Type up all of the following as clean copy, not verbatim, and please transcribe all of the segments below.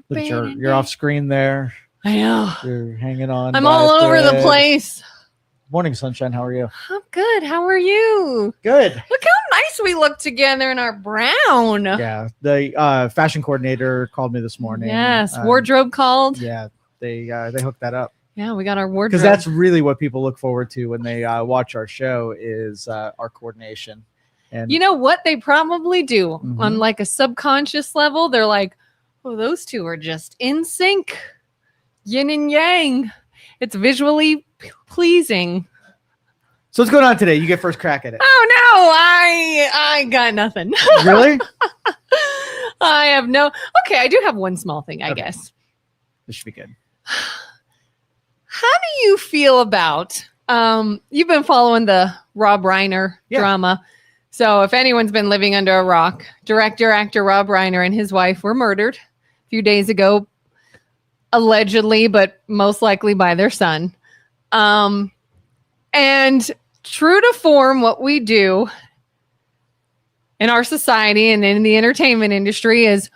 But you're off screen there. I know. You're hanging on. I'm all over the place. Morning, Sunshine. How are you? I'm good. How are you? Good. Look how nice we look together in our brown. Yeah. The fashion coordinator called me this morning. Yes. Wardrobe called. Yeah. They hooked that up. Yeah, we got our wardrobe. Because that's really what people look forward to when they watch our show is our coordination. And you know what they probably do on like a subconscious level? They're like, oh, those two are just in sync. Yin and yang. It's visually pleasing. So what's going on today? You get first crack at it. Oh no, I got nothing. Really? I have no. Okay, I do have one small thing, I guess. This should be good. How do you feel about you've been following the Rob Reiner drama. So if anyone's been living under a rock, director, actor Rob Reiner and his wife were murdered a few days ago, allegedly, but most likely by their son. And true to form, what we do in our society and in the entertainment industry is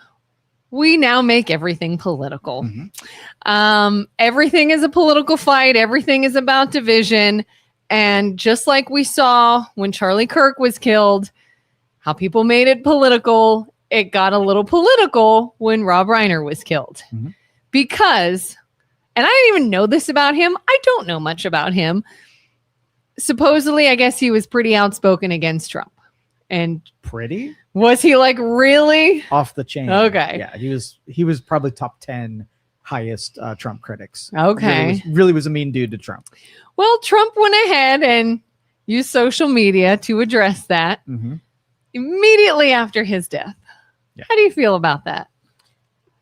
we now make everything political. Everything is a political fight. Everything is about division. And just like we saw when Charlie Kirk was killed, how people made it political, it got a little political when Rob Reiner was killed. Because, and I didn't even know this about him. I don't know much about him. Supposedly, I guess he was pretty outspoken against Trump. And pretty? Was he like really? Off the chain. Okay. Yeah, he was probably top 10 highest Trump critics. Okay. Really was a mean dude to Trump. Well, Trump went ahead and used social media to address that immediately after his death. Yeah. How do you feel about that?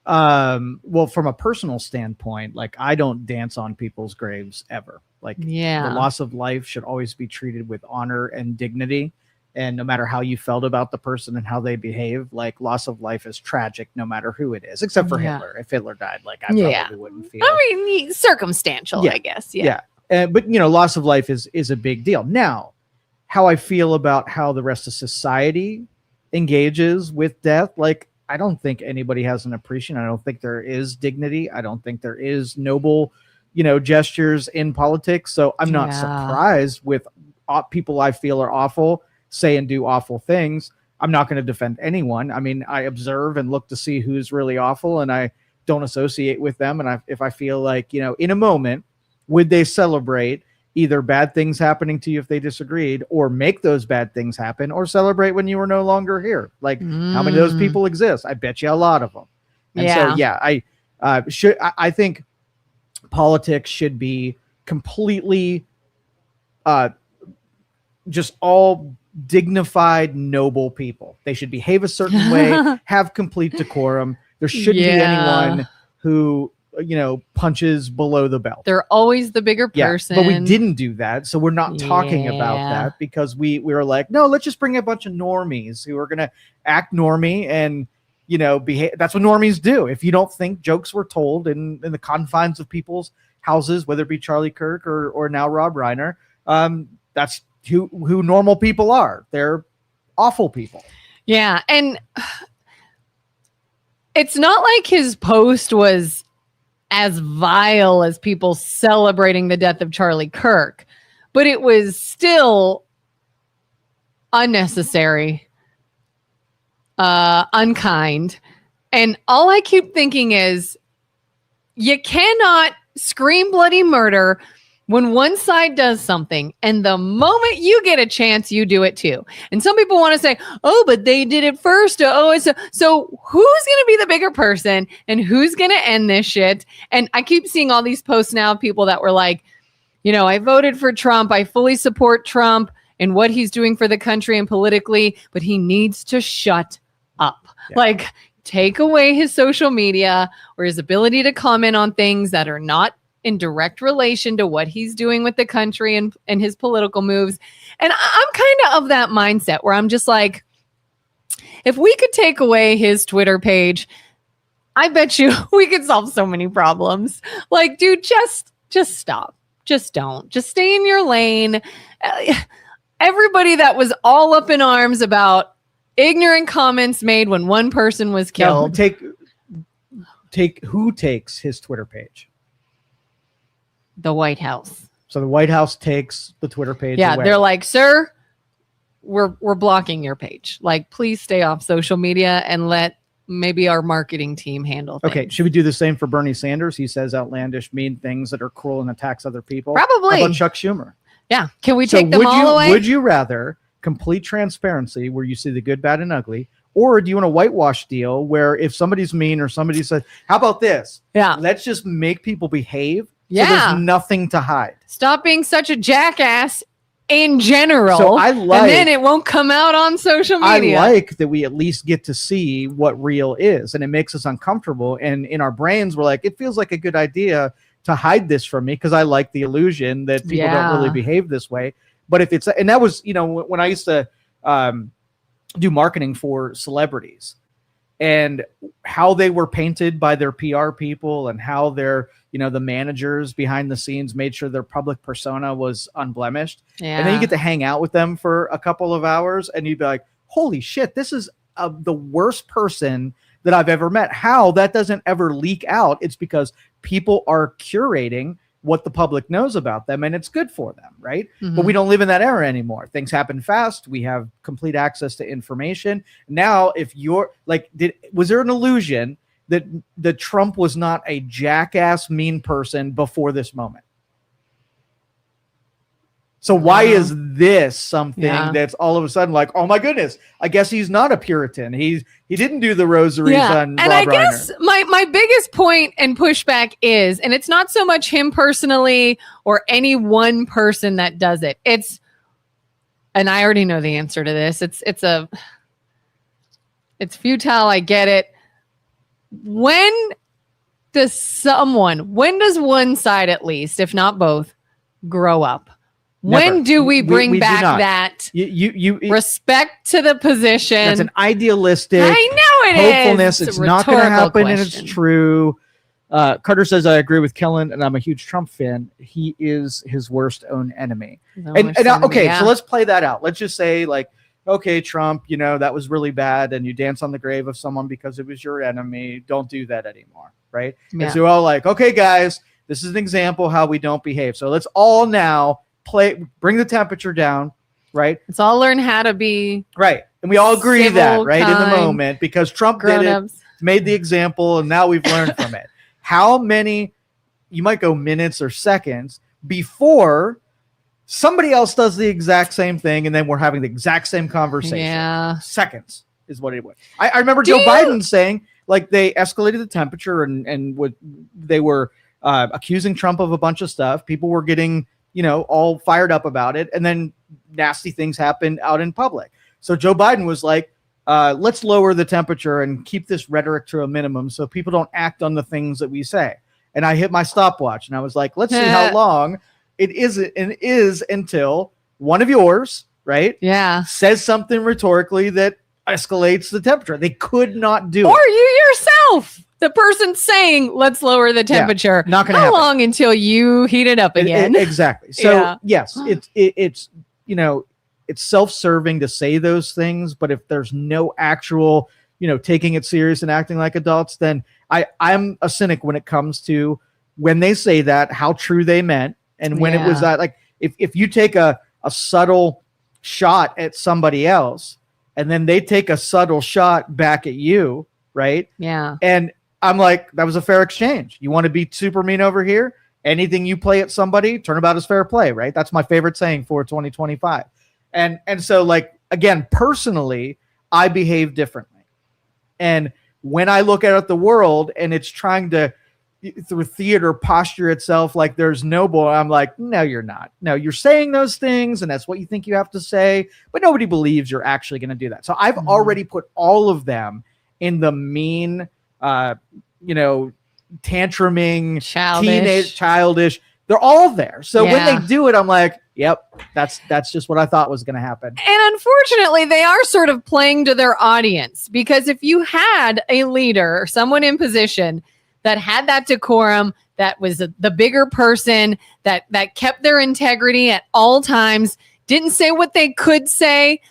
Well, from a personal standpoint, like I don't dance on people's graves ever. Like the loss of life should always be treated with honor and dignity. And no matter how you felt about the person and how they behave, like loss of life is tragic, no matter who it is, except for Hitler. If Hitler died, like I probably wouldn't feel. I mean, circumstantial, I guess. Yeah. But you know, loss of life is a big deal. Now, how I feel about how the rest of society engages with death, like I don't think anybody has an appreciation. I don't think there is dignity. I don't think there is noble, gestures in politics. So I'm not surprised with people I feel are awful say and do awful things. I'm not going to defend anyone. I mean, I observe and look to see who's really awful, and I don't associate with them. And if I feel like, in a moment, would they celebrate either bad things happening to you if they disagreed, or make those bad things happen, or celebrate when you were no longer here? Like how many of those people exist? I bet you a lot of them. And so, I think politics should be completely just all dignified, noble people. They should behave a certain way, have complete decorum. There shouldn't be anyone who, punches below the belt. They're always the bigger person. But we didn't do that. So we're not talking about that because we were like, no, let's just bring a bunch of normies who are going to act normie and, behave. That's what normies do. If you don't think jokes were told in the confines of people's houses, whether it be Charlie Kirk or now Rob Reiner, that's who normal people are. They're awful people. Yeah. And it's not like his post was as vile as people celebrating the death of Charlie Kirk, but it was still unnecessary, unkind. And all I keep thinking is you cannot scream bloody murder when one side does something, and the moment you get a chance, you do it too. And some people want to say, oh, but they did it first. So who's going to be the bigger person and who's going to end this shit? And I keep seeing all these posts now of people that were like, I voted for Trump. I fully support Trump and what he's doing for the country and politically, but he needs to shut up. Yeah. Like, take away his social media or his ability to comment on things that are not in direct relation to what he's doing with the country and his political moves. And I'm kind of that mindset where I'm just like, if we could take away his Twitter page, I bet you we could solve so many problems. Like, dude, just stop. Just don't. Just stay in your lane. Everybody that was all up in arms about ignorant comments made when one person was killed. who takes his Twitter page? The White House. So the White House takes the Twitter page away. They're like, sir, we're blocking your page. Like, please stay off social media and let maybe our marketing team handle things. Okay, should we do the same for Bernie Sanders? He says outlandish, mean things that are cruel and attacks other people. Probably. How about Chuck Schumer? Yeah. Can we take them all away? Would you rather complete transparency where you see the good, bad, and ugly? Or do you want a whitewash deal where if somebody's mean or somebody says, how about this? Yeah. Let's just make people behave. Yeah. So there's nothing to hide. Stop being such a jackass in general. So and then it won't come out on social media. I like that we at least get to see what real is, and it makes us uncomfortable. And in our brains, we're like, it feels like a good idea to hide this from me because I like the illusion that people don't really behave this way. But if it's, and that was, when I used to do marketing for celebrities and how they were painted by their PR people and how their, the managers behind the scenes made sure their public persona was unblemished. Yeah. And then you get to hang out with them for a couple of hours and you'd be like, holy shit, this is the worst person that I've ever met. How that doesn't ever leak out. It's because people are curating what the public knows about them and it's good for them. Right. Mm-hmm. But we don't live in that era anymore. Things happen fast. We have complete access to information. Now, if you're like, was there an illusion that Trump was not a jackass, mean person before this moment? So why is this something that's all of a sudden like, oh my goodness, I guess he's not a Puritan. He didn't do the rosaries on and Rob I guess my biggest point and pushback is, and it's not so much him personally or any one person that does it. It's, and I already know the answer to this. It's futile. I get it. When does one side at least, if not both, grow up? Never. When do we bring back that respect to the position? That's an idealistic I know it hopefulness. is. It's not going to happen and it's true. Carter says, I agree with Kelin and I'm a huge Trump fan. He is his worst own enemy. So let's play that out. Let's just say like, okay, Trump, that was really bad and you dance on the grave of someone because it was your enemy. Don't do that anymore. Right. Yeah. And so we're all like, okay, guys, this is an example how we don't behave. So let's all now bring the temperature down, right? Let's all learn how to be right. And we all agree civil, that, right? kind, in the moment, because Trump did it, made the example, and now we've learned from it. How many, you might go minutes or seconds before somebody else does the exact same thing, and then we're having the exact same conversation. Yeah. Seconds is what it was. I remember Joe Biden saying, like, they escalated the temperature and they were accusing Trump of a bunch of stuff. People were getting all fired up about it. And then nasty things happened out in public. So Joe Biden was like, let's lower the temperature and keep this rhetoric to a minimum so people don't act on the things that we say. And I hit my stopwatch and I was like, let's see how long it is until one of yours, right? Yeah. Says something rhetorically that escalates the temperature. They could not do it. Or you yourself. The person saying, let's lower the temperature. Not going to happen. How long until you heat it up again? Exactly. So yes, it's it's self-serving to say those things, but if there's no actual, taking it serious and acting like adults, then I'm a cynic when it comes to when they say that, how true they meant. And when it was that, like, if you take a subtle shot at somebody else and then they take a subtle shot back at you, right? Yeah. And I'm like, that was a fair exchange. You want to be super mean over here? Anything you play at somebody, turnabout is fair play, right? That's my favorite saying for 2025. And so, like, again, personally, I behave differently. And when I look at the world and it's trying to, through theater, posture itself like there's noble, I'm like, no, you're not. No, you're saying those things and that's what you think you have to say, but nobody believes you're actually going to do that. So I've already put all of them in the mean, tantruming, childish. They're all there. So when they do it, I'm like, yep, that's just what I thought was going to happen. And unfortunately, they are sort of playing to their audience, because if you had a leader or someone in position that had that decorum, that was the bigger person, that kept their integrity at all times, didn't say what they could say,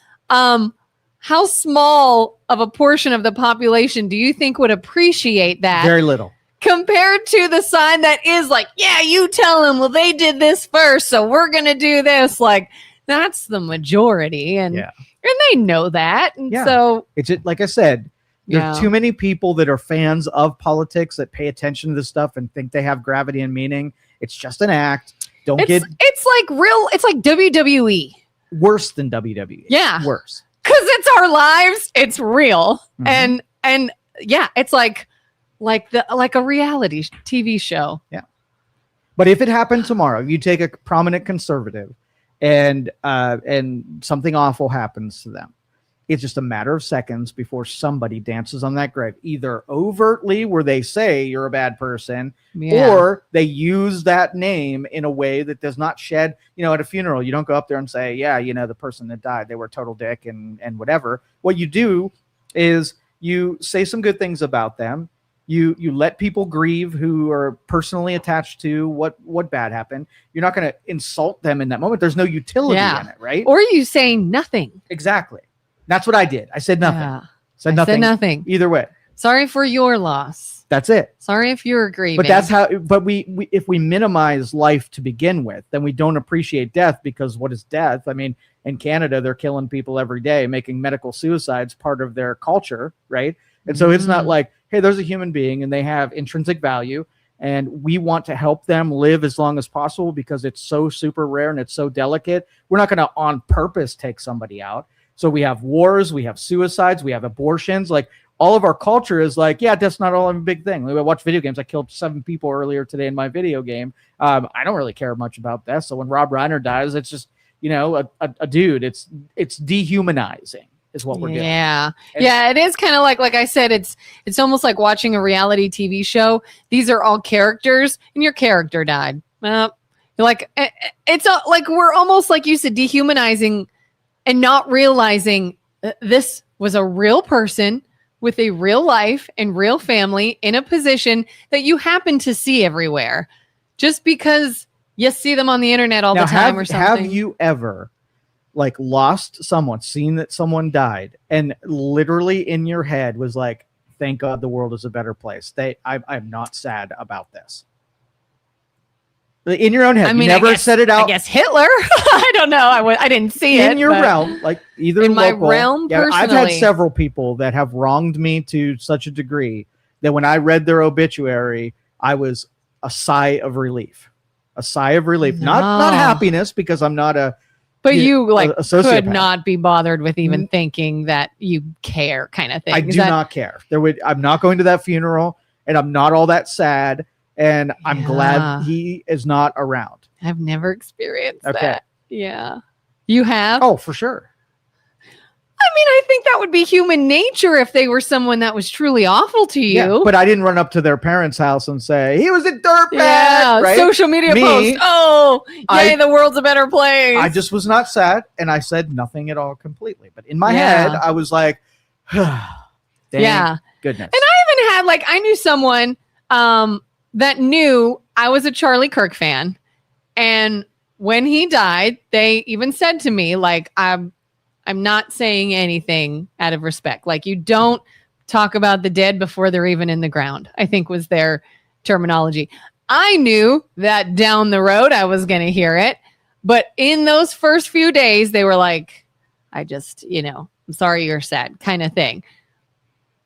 how small of a portion of the population do you think would appreciate that? Very little. Compared to the sign that is like, yeah, you tell them, well, they did this first, so we're going to do this. Like, that's the majority. And they know that. And so it's like I said, there's too many people that are fans of politics that pay attention to this stuff and think they have gravity and meaning. It's just an act. It's like WWE. Worse than WWE. Yeah. Worse. Because it's our lives. It's real. Mm-hmm. And yeah, it's like a reality TV show. Yeah. But if it happened tomorrow, you take a prominent conservative and something awful happens to them. It's just a matter of seconds before somebody dances on that grave, either overtly where they say you're a bad person, or they use that name in a way that does not shed, at a funeral, you don't go up there and say, the person that died, they were a total dick and whatever. What you do is you say some good things about them. You let people grieve who are personally attached to what bad happened. You're not going to insult them in that moment. There's no utility in it, right? Or you say nothing. Exactly. That's what I did. I said nothing. Yeah. Said nothing. Either way. Sorry for your loss. That's it. Sorry if you're grieving. But that's how. But we if we minimize life to begin with, then we don't appreciate death, because what is death? I mean, in Canada, they're killing people every day, making medical suicides part of their culture, right? And so it's not like, hey, there's a human being and they have intrinsic value, and we want to help them live as long as possible because it's so super rare and it's so delicate. We're not going to on purpose take somebody out. So we have wars, we have suicides, we have abortions. Like, all of our culture is like, that's not all a big thing. I watch video games. I killed 7 people earlier today in my video game. I don't really care much about that. So when Rob Reiner dies, it's just, a dude. It's dehumanizing is what we're doing. Yeah. It is kind of like I said, it's almost like watching a reality TV show. These are all characters and your character died. Like, it's like, we're almost, like you said, dehumanizing and not realizing this was a real person with a real life and real family in a position that you happen to see everywhere just because you see them on the internet all the time or something. Have you ever lost someone, seen that someone died, and literally in your head was like, thank God the world is a better place. I'm not sad about this. In your own head. I mean, you never said it out. I guess Hitler. I don't know. I didn't see it. In your realm, either in local, my realm personally. I've had several people that have wronged me to such a degree that when I read their obituary, I was a sigh of relief. A sigh of relief. No. Not happiness, because I'm not a But you could not be bothered with even thinking that you care, kind of thing. I do not care. I'm not going to that funeral, and I'm not all that sad. And I'm glad he is not around. I've never experienced that. Yeah. You have? Oh, for sure. I mean, I think that would be human nature if they were someone that was truly awful to you. Yeah, but I didn't run up to their parents' house and say, he was a dirtbag. Yeah, right? Social media posts. Oh, yay, the worord's a better place. I just was not sad, and I said nothing at all completely. But in my head, I was like, thank goodness. And I even had, I knew someone that knew I was a Charlie Kirk fan. And when he died, they even said to me, I'm not saying anything out of respect. You don't talk about the dead before they're even in the ground, I think was their terminology. I knew that down the road I was going to hear it. But in those first few days, they were like, I just, I'm sorry you're sad, kind of thing.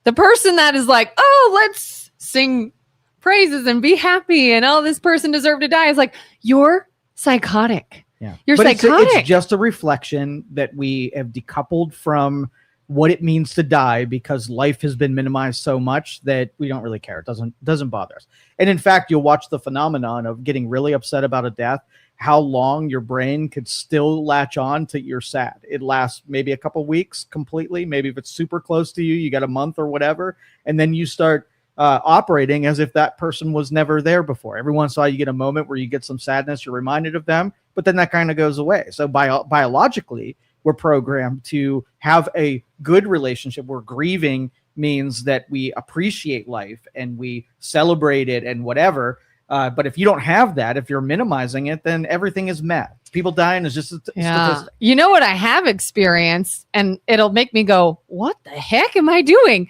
The person that is like, oh, let's sing praises and be happy and this person deserved to die, is like, you're psychotic. Yeah, you're psychotic. It's just a reflection that we have decoupled from what it means to die, because life has been minimized so much that we don't really care. It doesn't bother us. And in fact, you'll watch the phenomenon of getting really upset about a death, how long your brain could still latch on to you're sad. It lasts maybe a couple weeks completely. Maybe if it's super close to you, you got a month or whatever, and then you start operating as if that person was never there before. Every once in a while you get a moment where you get some sadness, you're reminded of them, but then that kind of goes away. So biologically, we're programmed to have a good relationship where grieving means that we appreciate life and we celebrate it and whatever. But if you don't have that, if you're minimizing it, then everything is math. People dying is just a statistic. You know what I have experienced, and it'll make me go, what the heck am I doing?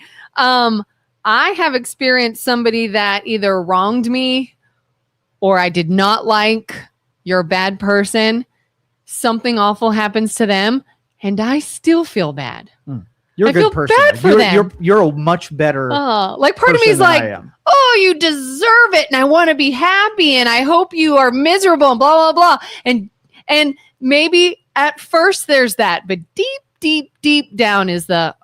I have experienced somebody that either wronged me or I did not like. You're a bad person. Something awful happens to them, and I still feel bad. You're a good person. Bad for them. You're a much better. Like part of me is like, oh, you deserve it, and I want to be happy, and I hope you are miserable, and blah blah blah. And maybe at first there's that, but deep down is the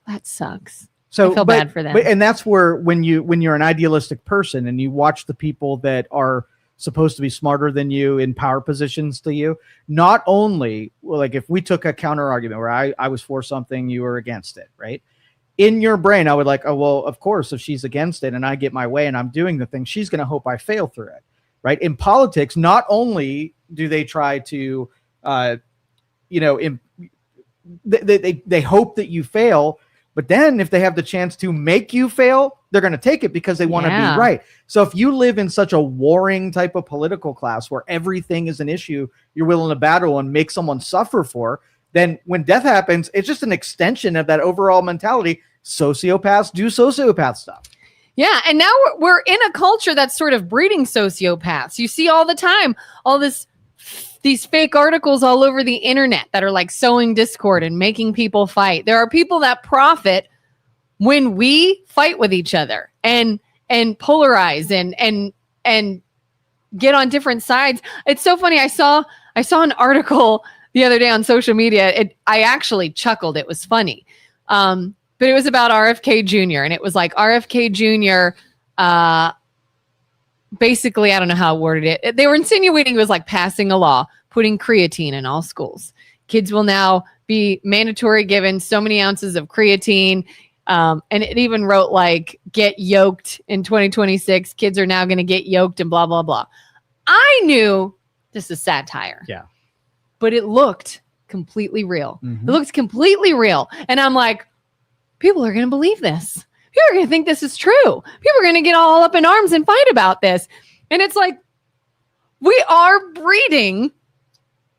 that sucks. So I feel bad for them. And that's where when you're an idealistic person and you watch the people that are supposed to be smarter than you in power positions to you, not only like if we took a counter argument where I was for something, you were against it, right? In your brain, I would like, oh, well, of course, if she's against it and I get my way and I'm doing the thing, she's going to hope I fail through it, right? In politics, not only do they try to, they hope that you fail, but then if they have the chance to make you fail, they're going to take it because they want to be right. So if you live in such a warring type of political class where everything is an issue you're willing to battle and make someone suffer for, then when death happens, it's just an extension of that overall mentality. Sociopaths do sociopath stuff. Yeah, and now we're in a culture that's sort of breeding sociopaths. You see all the time, these fake articles all over the internet that are like sowing discord and making people fight. There are people that profit when we fight with each other and polarize and get on different sides. It's so funny. I saw an article the other day on social media. I actually chuckled. It was funny. But it was about RFK Jr. and it was like RFK Jr. Basically, I don't know how I worded it. They were insinuating it was like passing a law, putting creatine in all schools. Kids will now be mandatory given so many ounces of creatine. And it even wrote like, get yoked in 2026. Kids are now going to get yoked and blah, blah, blah. I knew this is satire. Yeah. But it looked completely real. Mm-hmm. It looked completely real. And I'm like, people are going to believe this. People are going to think this is true. People are going to get all up in arms and fight about this. And it's like, we are breeding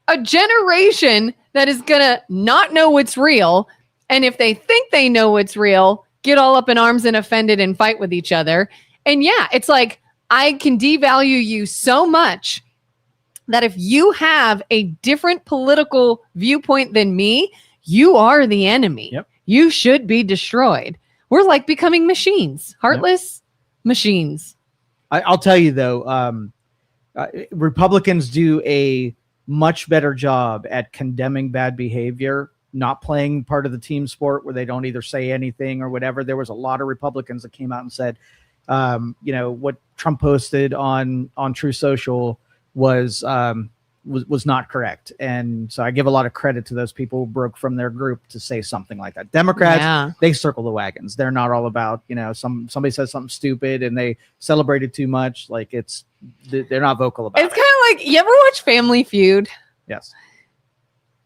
a generation that is going to not know what's real. And if they think they know what's real, get all up in arms and offended and fight with each other. And yeah, it's like, I can devalue you so much that if you have a different political viewpoint than me, you are the enemy. Yep. You should be destroyed. We're like becoming machines, heartless machines. I'll tell you though, Republicans do a much better job at condemning bad behavior, not playing part of the team sport where they don't either say anything or whatever. There was a lot of Republicans that came out and said, what Trump posted on True Social was not correct. And so I give a lot of credit to those people who broke from their group to say something like that. Democrats, they circle the wagons. They're not all about, somebody says something stupid and they celebrate it too much. Like they're not vocal about it. It's kind of like, you ever watch Family Feud? Yes.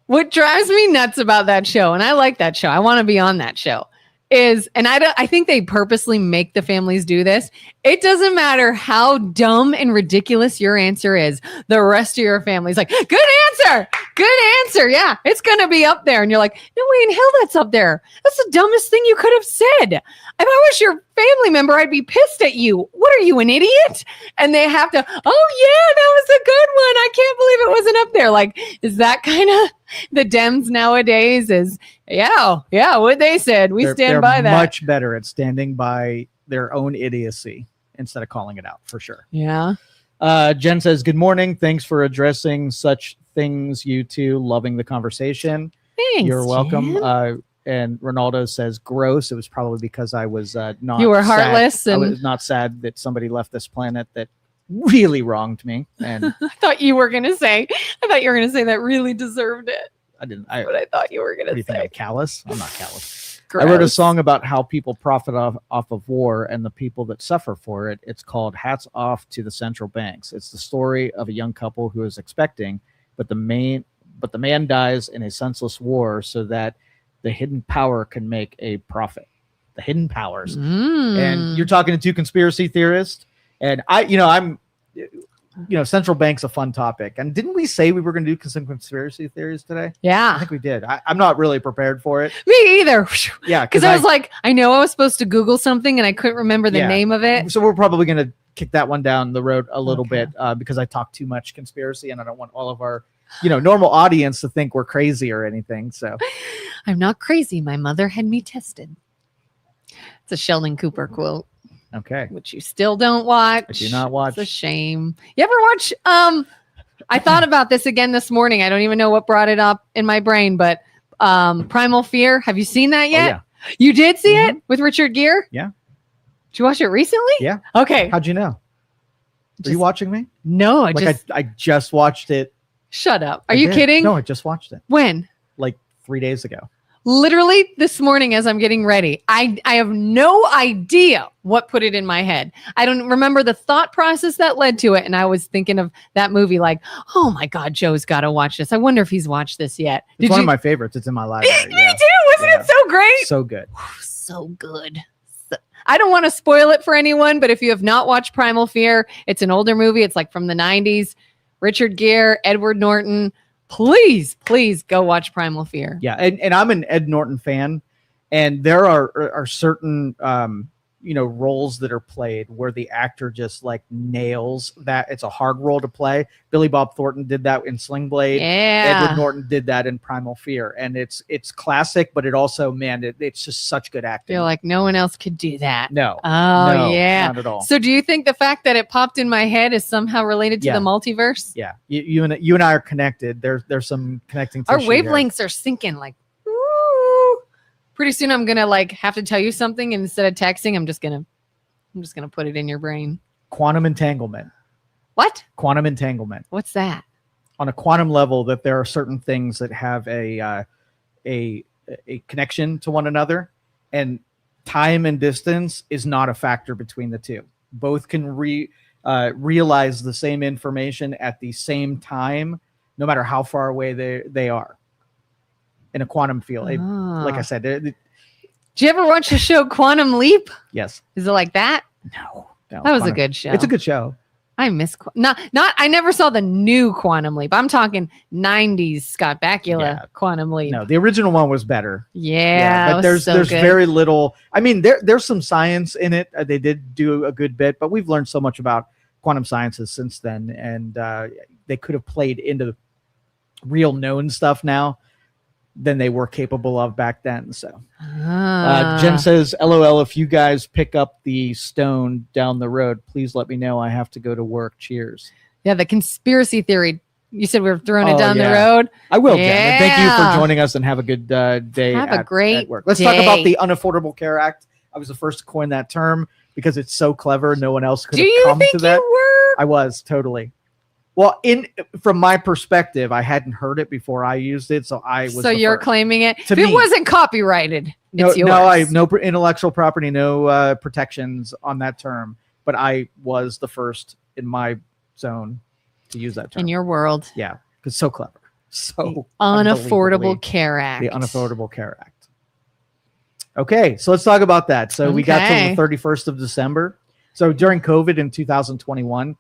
What drives me nuts about that show, and I like that show, I want to be on that show, is, and I think they purposely make the families do this. It doesn't matter how dumb and ridiculous your answer is. The rest of your family's like, good answer. Yeah, it's going to be up there. And you're like, no way in hell that's up there. That's the dumbest thing you could have said. If I was your family member, I'd be pissed at you. What are you, an idiot? And they have to, oh yeah, that was a good one. I can't believe it wasn't up there. Like, is that kind of the Dems nowadays? Is yeah, what they said. They're by that. Much better at standing by their own idiocy instead of calling it out, for sure. Yeah. Jen says, good morning. Thanks for addressing such things, you two. Loving the conversation. Thanks, you're welcome. Jen. And Ronaldo says, gross. It was probably because I was not You were heartless. I was not sad that somebody left this planet that really wronged me. And I thought you were going to say that really deserved it. I didn't. But I thought you were going to say. Think I'm callous? I'm not callous. Gross. I wrote a song about how people profit off of war and the people that suffer for it. It's called Hats Off to the Central Banks. It's the story of a young couple who is expecting, but the man dies in a senseless war so that the hidden power can make a profit. The hidden powers. And you're talking to two conspiracy theorists. And central bank's a fun topic. And didn't we say we were going to do some conspiracy theories today? I Yeah. think we did. I'm not really prepared for it. Me either. Yeah. Because I was like, I know I was supposed to Google something and I couldn't remember the name of it. So we're probably going to kick that one down the road a little Okay. bit because I talk too much conspiracy and I don't want all of our, normal audience to think we're crazy or anything. So I'm not crazy. My mother had me tested. It's a Sheldon Cooper quote, okay. which you still don't watch. I do not watch. It's a shame. You ever watch? I thought about this again this morning. I don't even know what brought it up in my brain, but Primal Fear. Have you seen that yet? Oh, yeah. You did see it with Richard Gere? Yeah. Did you watch it recently? Yeah. Okay. How'd you know? Are you watching me? No, I just watched it. Shut up. Are I you did. kidding? No, I just watched it When? like 3 days ago. Literally this morning as I'm getting ready. I have no idea what put it in my head. I don't remember the thought process that led to it. And I was thinking of that movie like, oh my God, Joe's got to watch this. I wonder if he's watched this yet. It's one of my favorites. It's in my library. Me too. Wasn't it so great? So good. So good. I don't want to spoil it for anyone, but if you have not watched Primal Fear, it's an older movie. It's like from the 90s. Richard Gere, Edward Norton. Please go watch Primal Fear. Yeah, and I'm an Ed Norton fan, and there are certain roles that are played where the actor just like nails that. It's a hard role to play. Billy Bob Thornton did that in Sling Blade. Yeah. Edward Norton did that in Primal Fear, and it's classic, but it also, man, it's just such good acting. Feel like no one else could do that. No. Oh, yeah. Not at all. So do you think the fact that it popped in my head is somehow related to Yeah. the multiverse? Yeah, you and I are connected. There's some connecting. Our tissue here. wavelengths are syncing like, ooh. Pretty soon I'm going to like have to tell you something and instead of texting, I'm just going to put it in your brain. Quantum entanglement. What? Quantum entanglement. What's that? On a quantum level, that there are certain things that have a connection to one another, and time and distance is not a factor between the two. Both can realize the same information at the same time, no matter how far away they are. In a quantum field, like I said, Did you ever watch the show Quantum Leap? yes. Is it like that? No, That was a Quantum- good show. It's a good show. I miss I never saw the new Quantum Leap. I'm talking 90s Scott Bakula Yeah. Quantum Leap. No, the original one was better. Yeah, but there's very little. I mean, there's some science in it. They did do a good bit, but we've learned so much about quantum sciences since then, and they could have played into real known stuff now than they were capable of back then. So Jen says, LOL, if you guys pick up the stone down the road, please let me know. I have to go to work. Cheers. Yeah, the conspiracy theory. You said we were throwing it down the yeah. road. I will, Jen. And thank you Yeah. for joining us, and have a good day. Have a great at work. Let's talk day. about the Unaffordable Care Act. I was the first to coin that term because it's so clever. No one else could Do have you come think to that. you were? I was totally. Well, from my perspective, I hadn't heard it before I used it, so I was. So you're first. claiming it. To If me. it wasn't copyrighted, No, it's yours. no, I have no intellectual property, no protections on that term. But I was the first in my zone to use that term. in your world. Yeah, because so clever, so Unaffordable unbelievably- Care Act. the Unaffordable Care Act. Okay, so let's talk about that. So we got Okay. to the 31st of December. So during COVID in 2021,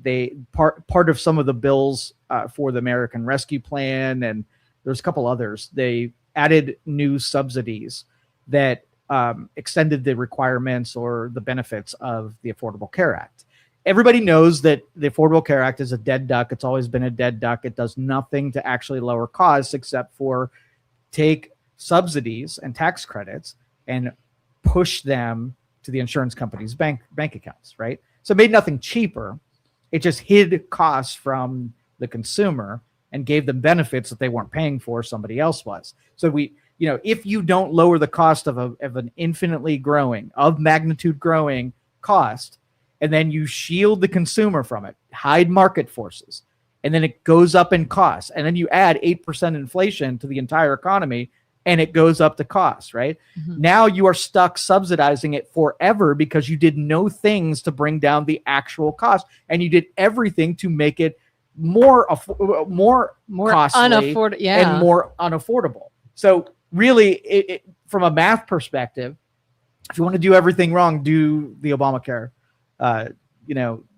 they part of some of the bills for the American Rescue Plan, and there's a couple others. They added new subsidies that extended the requirements or the benefits of the Affordable Care Act. Everybody knows that the Affordable Care Act is a dead duck. It's always been a dead duck. It does nothing to actually lower costs except for take subsidies and tax credits and push them to the insurance company's bank accounts, right? So it made nothing cheaper. It just hid costs from the consumer and gave them benefits that they weren't paying for, somebody else was. So if you don't lower the cost of an infinitely growing, of magnitude growing cost, and then you shield the consumer from it, hide market forces, and then it goes up in cost, and then you add 8% inflation to the entire economy, and it goes up the cost, right? Mhm. Now you are stuck subsidizing it forever because you did no things to bring down the actual cost, and you did everything to make it more costly unaffordable. Yeah. and more unaffordable. So really, from a math perspective, if you want to do everything wrong, do the Obamacare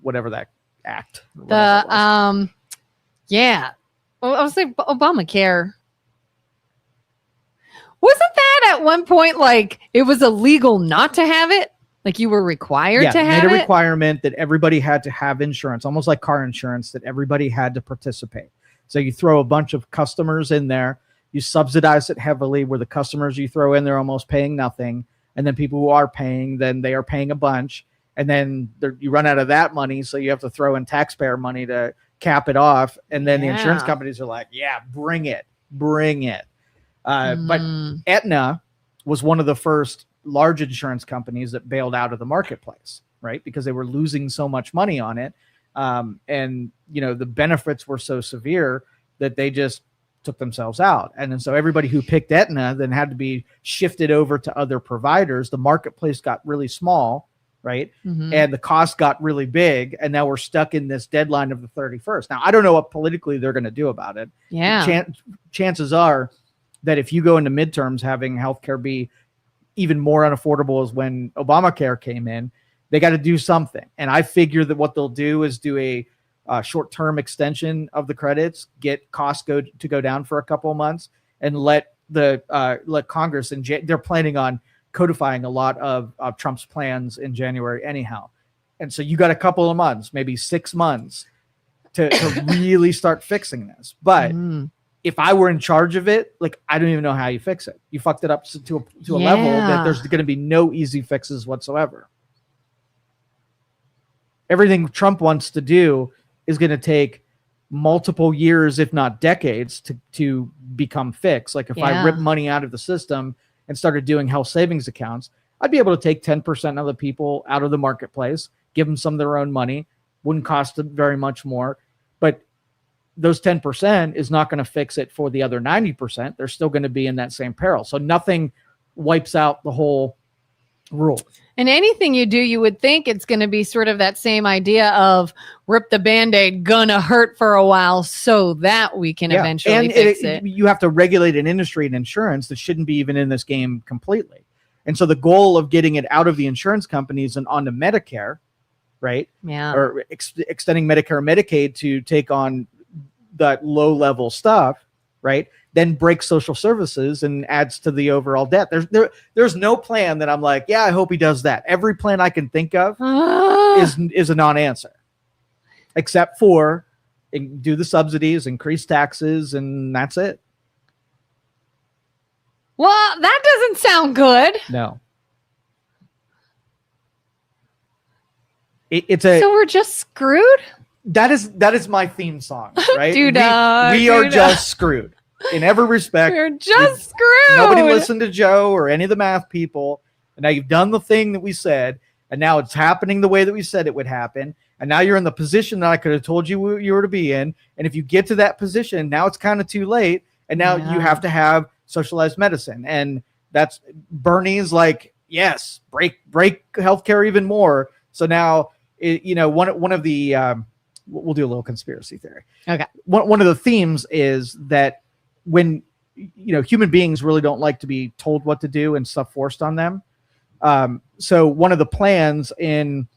whatever that act. Yeah. Well, I was like Obamacare. Wasn't that at one point like it was illegal not to have it? Like you were required to have it? Made a requirement that everybody had to have insurance, almost like car insurance, that everybody had to participate. So you throw a bunch of customers in there, you subsidize it heavily, where the customers you throw in, they're almost paying nothing. And then people who are paying, then they are paying a bunch. And then you run out of that money, so you have to throw in taxpayer money to cap it off. And then the insurance companies are like, yeah, bring it. But Aetna was one of the first large insurance companies that bailed out of the marketplace, right? Because they were losing so much money on it. And, the benefits were so severe that they just took themselves out. And then so everybody who picked Aetna then had to be shifted over to other providers. The marketplace got really small, right? Mm-hmm. And the cost got really big. And now we're stuck in this deadline of the 31st. Now, I don't know what politically they're going to do about it. Yeah. Chances are that if you go into midterms having healthcare be even more unaffordable as when Obamacare came in, they got to do something. And I figure that what they'll do is do a short-term extension of the credits, get costs to go down for a couple of months, and let Congress, and they're planning on codifying a lot of Trump's plans in January anyhow. And so you got a couple of months, maybe 6 months to really start fixing this. But if I were in charge of it, like, I don't even know how you fix it. You fucked it up to a level that there's going to be no easy fixes whatsoever. Everything Trump wants to do is going to take multiple years, if not decades, to become fixed. Like if I rip money out of the system and started doing health savings accounts, I'd be able to take 10% of the people out of the marketplace, give them some of their own money, wouldn't cost them very much more. But those 10% is not going to fix it for the other 90%. They're still going to be in that same peril. So nothing wipes out the whole rule. And anything you do, you would think it's going to be sort of that same idea of rip the Band-Aid, gonna hurt for a while so that we can eventually fix it. You have to regulate an industry and insurance that shouldn't be even in this game completely. And so the goal of getting it out of the insurance companies and onto Medicare, right? Yeah. Or extending Medicare and Medicaid to take on that low level stuff, right? Then breaks social services and adds to the overall debt. There's no plan that I'm like, yeah, I hope he does that. Every plan I can think of is a non-answer, except for do the subsidies, increase taxes, and that's it. Well, that doesn't sound good. No. So we're just screwed? That is my theme song, right? We are just screwed. In every respect, we're just screwed. Nobody listened to Joe or any of the math people. And now you've done the thing that we said, and now it's happening the way that we said it would happen. And now you're in the position that I could have told you you were to be in. And if you get to that position, now it's kind of too late. And now you have to have socialized medicine. And that's Bernie's like, yes, break healthcare even more. So now, one of the we'll do a little conspiracy theory. Okay. One of the themes is that when human beings really don't like to be told what to do and stuff forced on them. So one of the plans in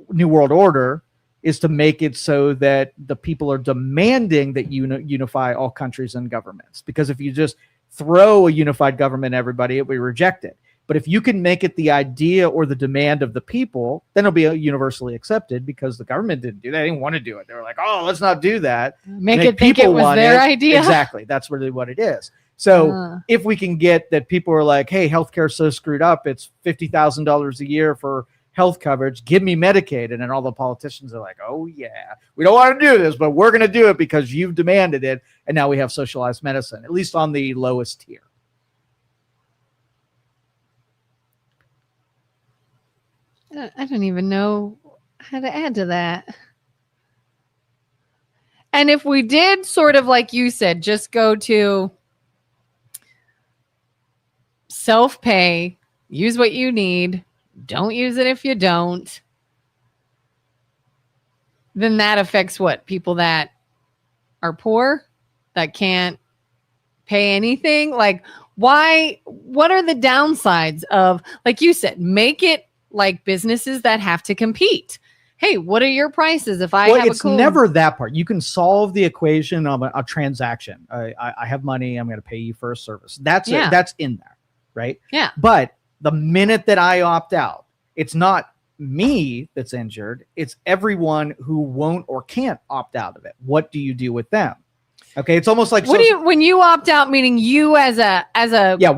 New World Order is to make it so that the people are demanding that you unify all countries and governments. Because if you just throw a unified government at everybody, it will be rejected. But if you can make it the idea or the demand of the people, then it'll be universally accepted, because the government didn't do that. They didn't want to do it. They were like, oh, let's not do that. Make it think it was their idea. Exactly. That's really what it is. So if we can get that, people are like, hey, healthcare is so screwed up, it's $50,000 a year for health coverage, give me Medicaid. And then all the politicians are like, oh yeah, we don't want to do this, but we're going to do it because you've demanded it. And now we have socialized medicine, at least on the lowest tier. I don't even know how to add to that. And if we did sort of like you said, just go to self-pay, use what you need, don't use it if you don't, then that affects what? People that are poor, that can't pay anything? Like, why? What are the downsides of, like you said, make it like businesses that have to compete? hey, what are your prices if I Well, have it's a cool? never that part. You can solve the equation of a transaction. I have money. I'm going to pay you for a service. That's Yeah. that's in there, right? Yeah. But the minute that I opt out, it's not me that's injured. It's everyone who won't or can't opt out of it. What do you do with them? Okay, it's almost like when you opt out, meaning you as a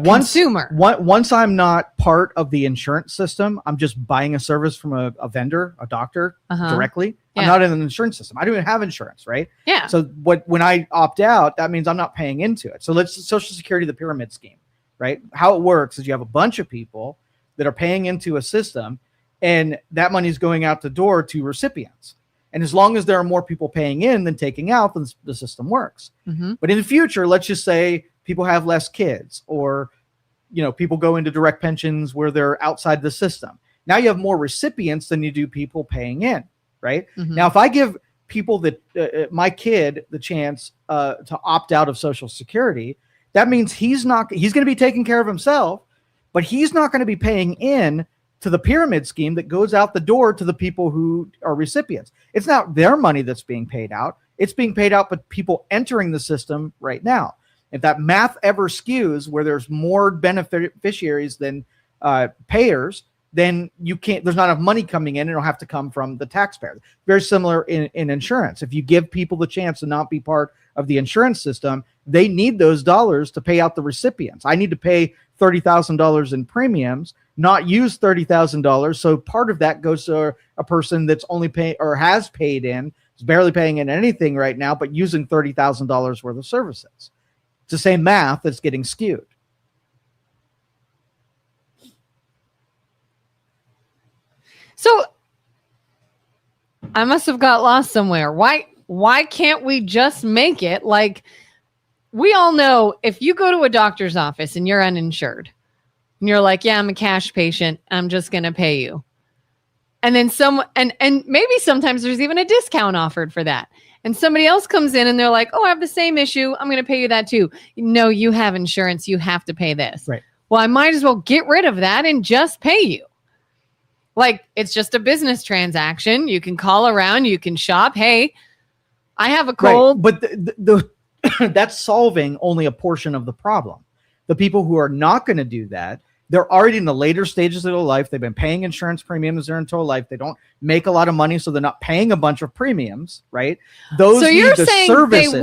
consumer. Once I'm not part of the insurance system, I'm just buying a service from a vendor, a doctor directly. Yeah. I'm not in an insurance system. I don't even have insurance, right? Yeah. So when I opt out, that means I'm not paying into it. So Social Security, the pyramid scheme, right? How it works is you have a bunch of people that are paying into a system, and that money is going out the door to recipients. And as long as there are more people paying in than taking out, then the system works. Mm-hmm. But in the future, let's just say people have less kids, or people go into direct pensions where they're outside the system. Now you have more recipients than you do people paying in, right? Mm-hmm. Now, if I give people that my kid the chance to opt out of Social Security, that means he's going to be taking care of himself, but he's not going to be paying in to the pyramid scheme that goes out the door to the people who are recipients. It's not their money that's being paid out. It's being paid out by people entering the system right now. If that math ever skews where there's more beneficiaries than payers, then there's not enough money coming in. It'll have to come from the taxpayer. Very similar in insurance. If you give people the chance to not be part of the insurance system, they need those dollars to pay out the recipients. I need to pay $30,000 in premiums, not use $30,000. So part of that goes to a person that's only paying or has paid in, is barely paying in anything right now, but using $30,000 worth of services. It's the same math that's getting skewed. So I must have got lost somewhere. Why can't we just make it like, we all know if you go to a doctor's office and you're uninsured and you're like, yeah, I'm a cash patient, I'm just going to pay you. And then and maybe sometimes there's even a discount offered for that. And somebody else comes in and they're like, oh, I have the same issue, I'm going to pay you that too. No, you have insurance, you have to pay this. Right. Well, I might as well get rid of that and just pay you. Like, it's just a business transaction. You can call around, you can shop. Hey, I have a cold. Right. But that's solving only a portion of the problem. The people who are not going to do that, they're already in the later stages of their life. They've been paying insurance premiums their entire life. They don't make a lot of money, so they're not paying a bunch of premiums, right? Those so you're saying services. they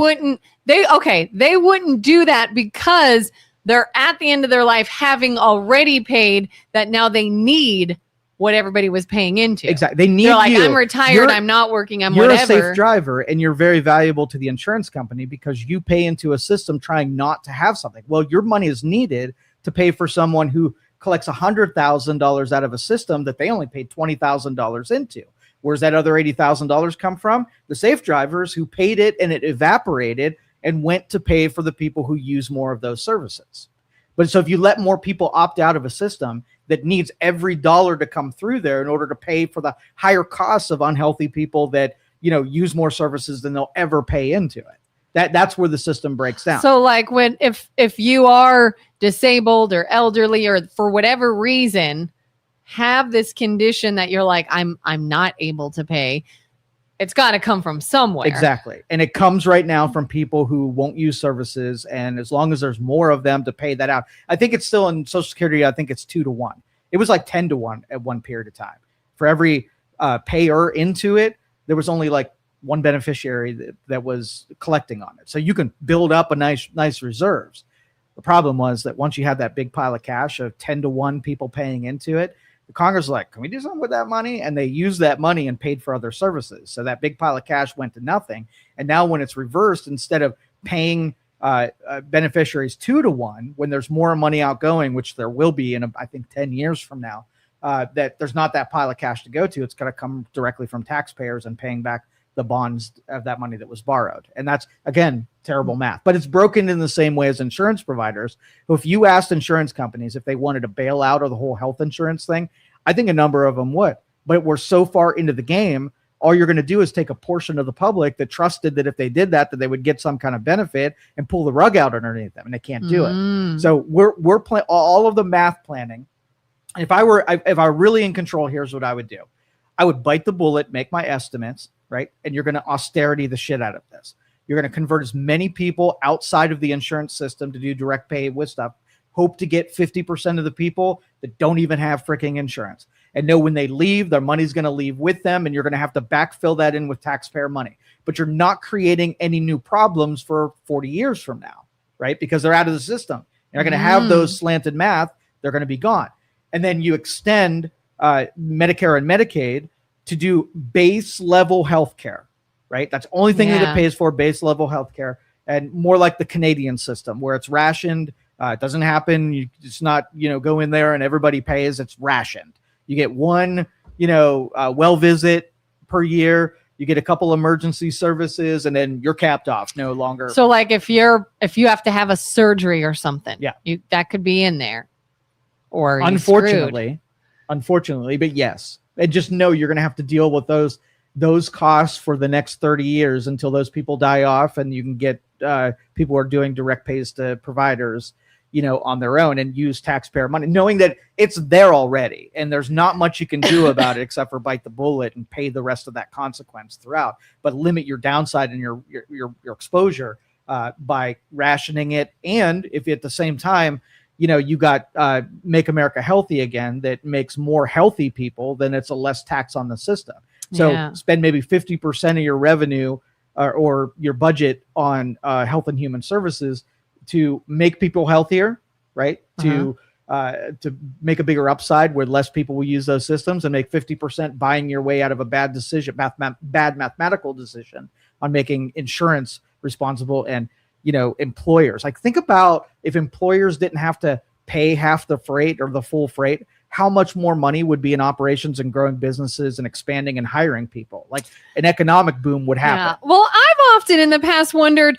wouldn't do that because they're at the end of their life having already paid that now they need what everybody was paying into. Exactly. They need They're like, you. I'm retired, I'm not working, I'm you're whatever. You're a safe driver, and you're very valuable to the insurance company because you pay into a system trying not to have something. Well, your money is needed to pay for someone who collects $100,000 out of a system that they only paid $20,000 into. Where's that other $80,000 come from? The safe drivers who paid it and it evaporated and went to pay for the people who use more of those services. But so if you let more people opt out of a system that needs every dollar to come through there in order to pay for the higher costs of unhealthy people that, use more services than they'll ever pay into it. That's where the system breaks down. So like if you are disabled or elderly or for whatever reason have this condition that you're like, I'm not able to pay, it's got to come from somewhere. Exactly. And it comes right now from people who won't use services. And as long as there's more of them to pay that out, I think it's still in Social Security. I think it's 2-1. It was like 10-1 at one period of time. For every payer into it, there was only like one beneficiary that was collecting on it. So you can build up a nice reserves. The problem was that once you had that big pile of cash of 10-1 people paying into it, the Congress was like, can we do something with that money? And they used that money and paid for other services. So that big pile of cash went to nothing. And now when it's reversed, instead of paying beneficiaries 2-1, when there's more money outgoing, which there will be in, I think, 10 years from now, that there's not that pile of cash to go to. It's going to come directly from taxpayers and paying back the bonds of that money that was borrowed. And that's, again, terrible math. But it's broken in the same way as insurance providers. So if you asked insurance companies if they wanted to bail out of the whole health insurance thing, I think a number of them would. But we're so far into the game, all you're going to do is take a portion of the public that trusted that if they did that they would get some kind of benefit and pull the rug out underneath them, and they can't do it. So we're playing all of the math planning. If I were really in control, here's what I would do. I would bite the bullet, make my estimates, right? And you're going to austerity the shit out of this. You're going to convert as many people outside of the insurance system to do direct pay with stuff. Hope to get 50% of the people that don't even have freaking insurance, and know when they leave, their money's going to leave with them, and you're going to have to backfill that in with taxpayer money. But you're not creating any new problems for 40 years from now, right? Because they're out of the system. You're going to have those slanted math. They're going to be gone. And then you extend Medicare and Medicaid to do base level healthcare, right? That's the only thing that it pays for, base level healthcare, and more like the Canadian system where it's rationed. It doesn't happen. It's not, go in there and everybody pays. It's rationed. You get one, well visit per year. You get a couple emergency services, and then you're capped off. No longer. So, like, if you have to have a surgery or something, that could be in there. Or unfortunately, but yes, and just know you're going to have to deal with those costs for the next 30 years until those people die off, and you can get people who are doing direct pays to providers, on their own, and use taxpayer money, knowing that it's there already and there's not much you can do about it except for bite the bullet and pay the rest of that consequence throughout, but limit your downside and your exposure by rationing it. And if at the same time, you got Make America Healthy Again, that makes more healthy people, then it's a less tax on the system. So spend maybe 50% of your revenue or your budget on health and human services to make people healthier, right? To make a bigger upside where less people will use those systems, and make 50% buying your way out of a bad decision, bad mathematical decision on making insurance responsible. And, employers, like, think about if employers didn't have to pay half the freight or the full freight, how much more money would be in operations and growing businesses and expanding and hiring people. Like, an economic boom would happen. Yeah. Well, I've often in the past wondered,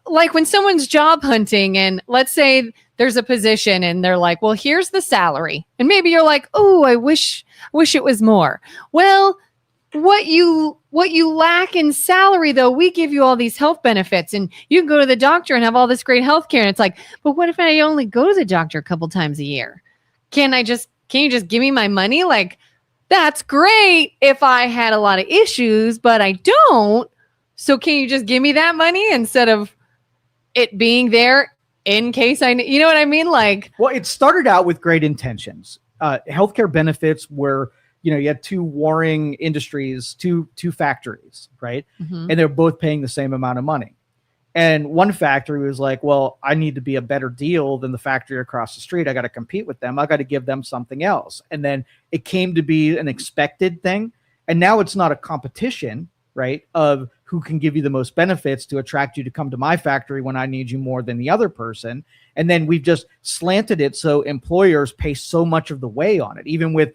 like, when someone's job hunting and let's say there's a position and they're like, well, here's the salary. And maybe you're like, oh, I wish it was more. Well, what you lack in salary, though, we give you all these health benefits, and you can go to the doctor and have all this great health care. And it's like, but what if I only go to the doctor a couple times a year? Can you just give me my money? Like, that's great if I had a lot of issues, but I don't. So can you just give me that money instead of it being there in case you know what I mean? Like, well, it started out with great intentions. Healthcare benefits were, you had two warring industries, two factories, right? Mm-hmm. And they're both paying the same amount of money. And one factory was like, well, I need to be a better deal than the factory across the street. I got to compete with them. I got to give them something else. And then it came to be an expected thing. And now it's not a competition, right, of who can give you the most benefits to attract you to come to my factory when I need you more than the other person. And then we've just slanted it so employers pay so much of the way on it, even with,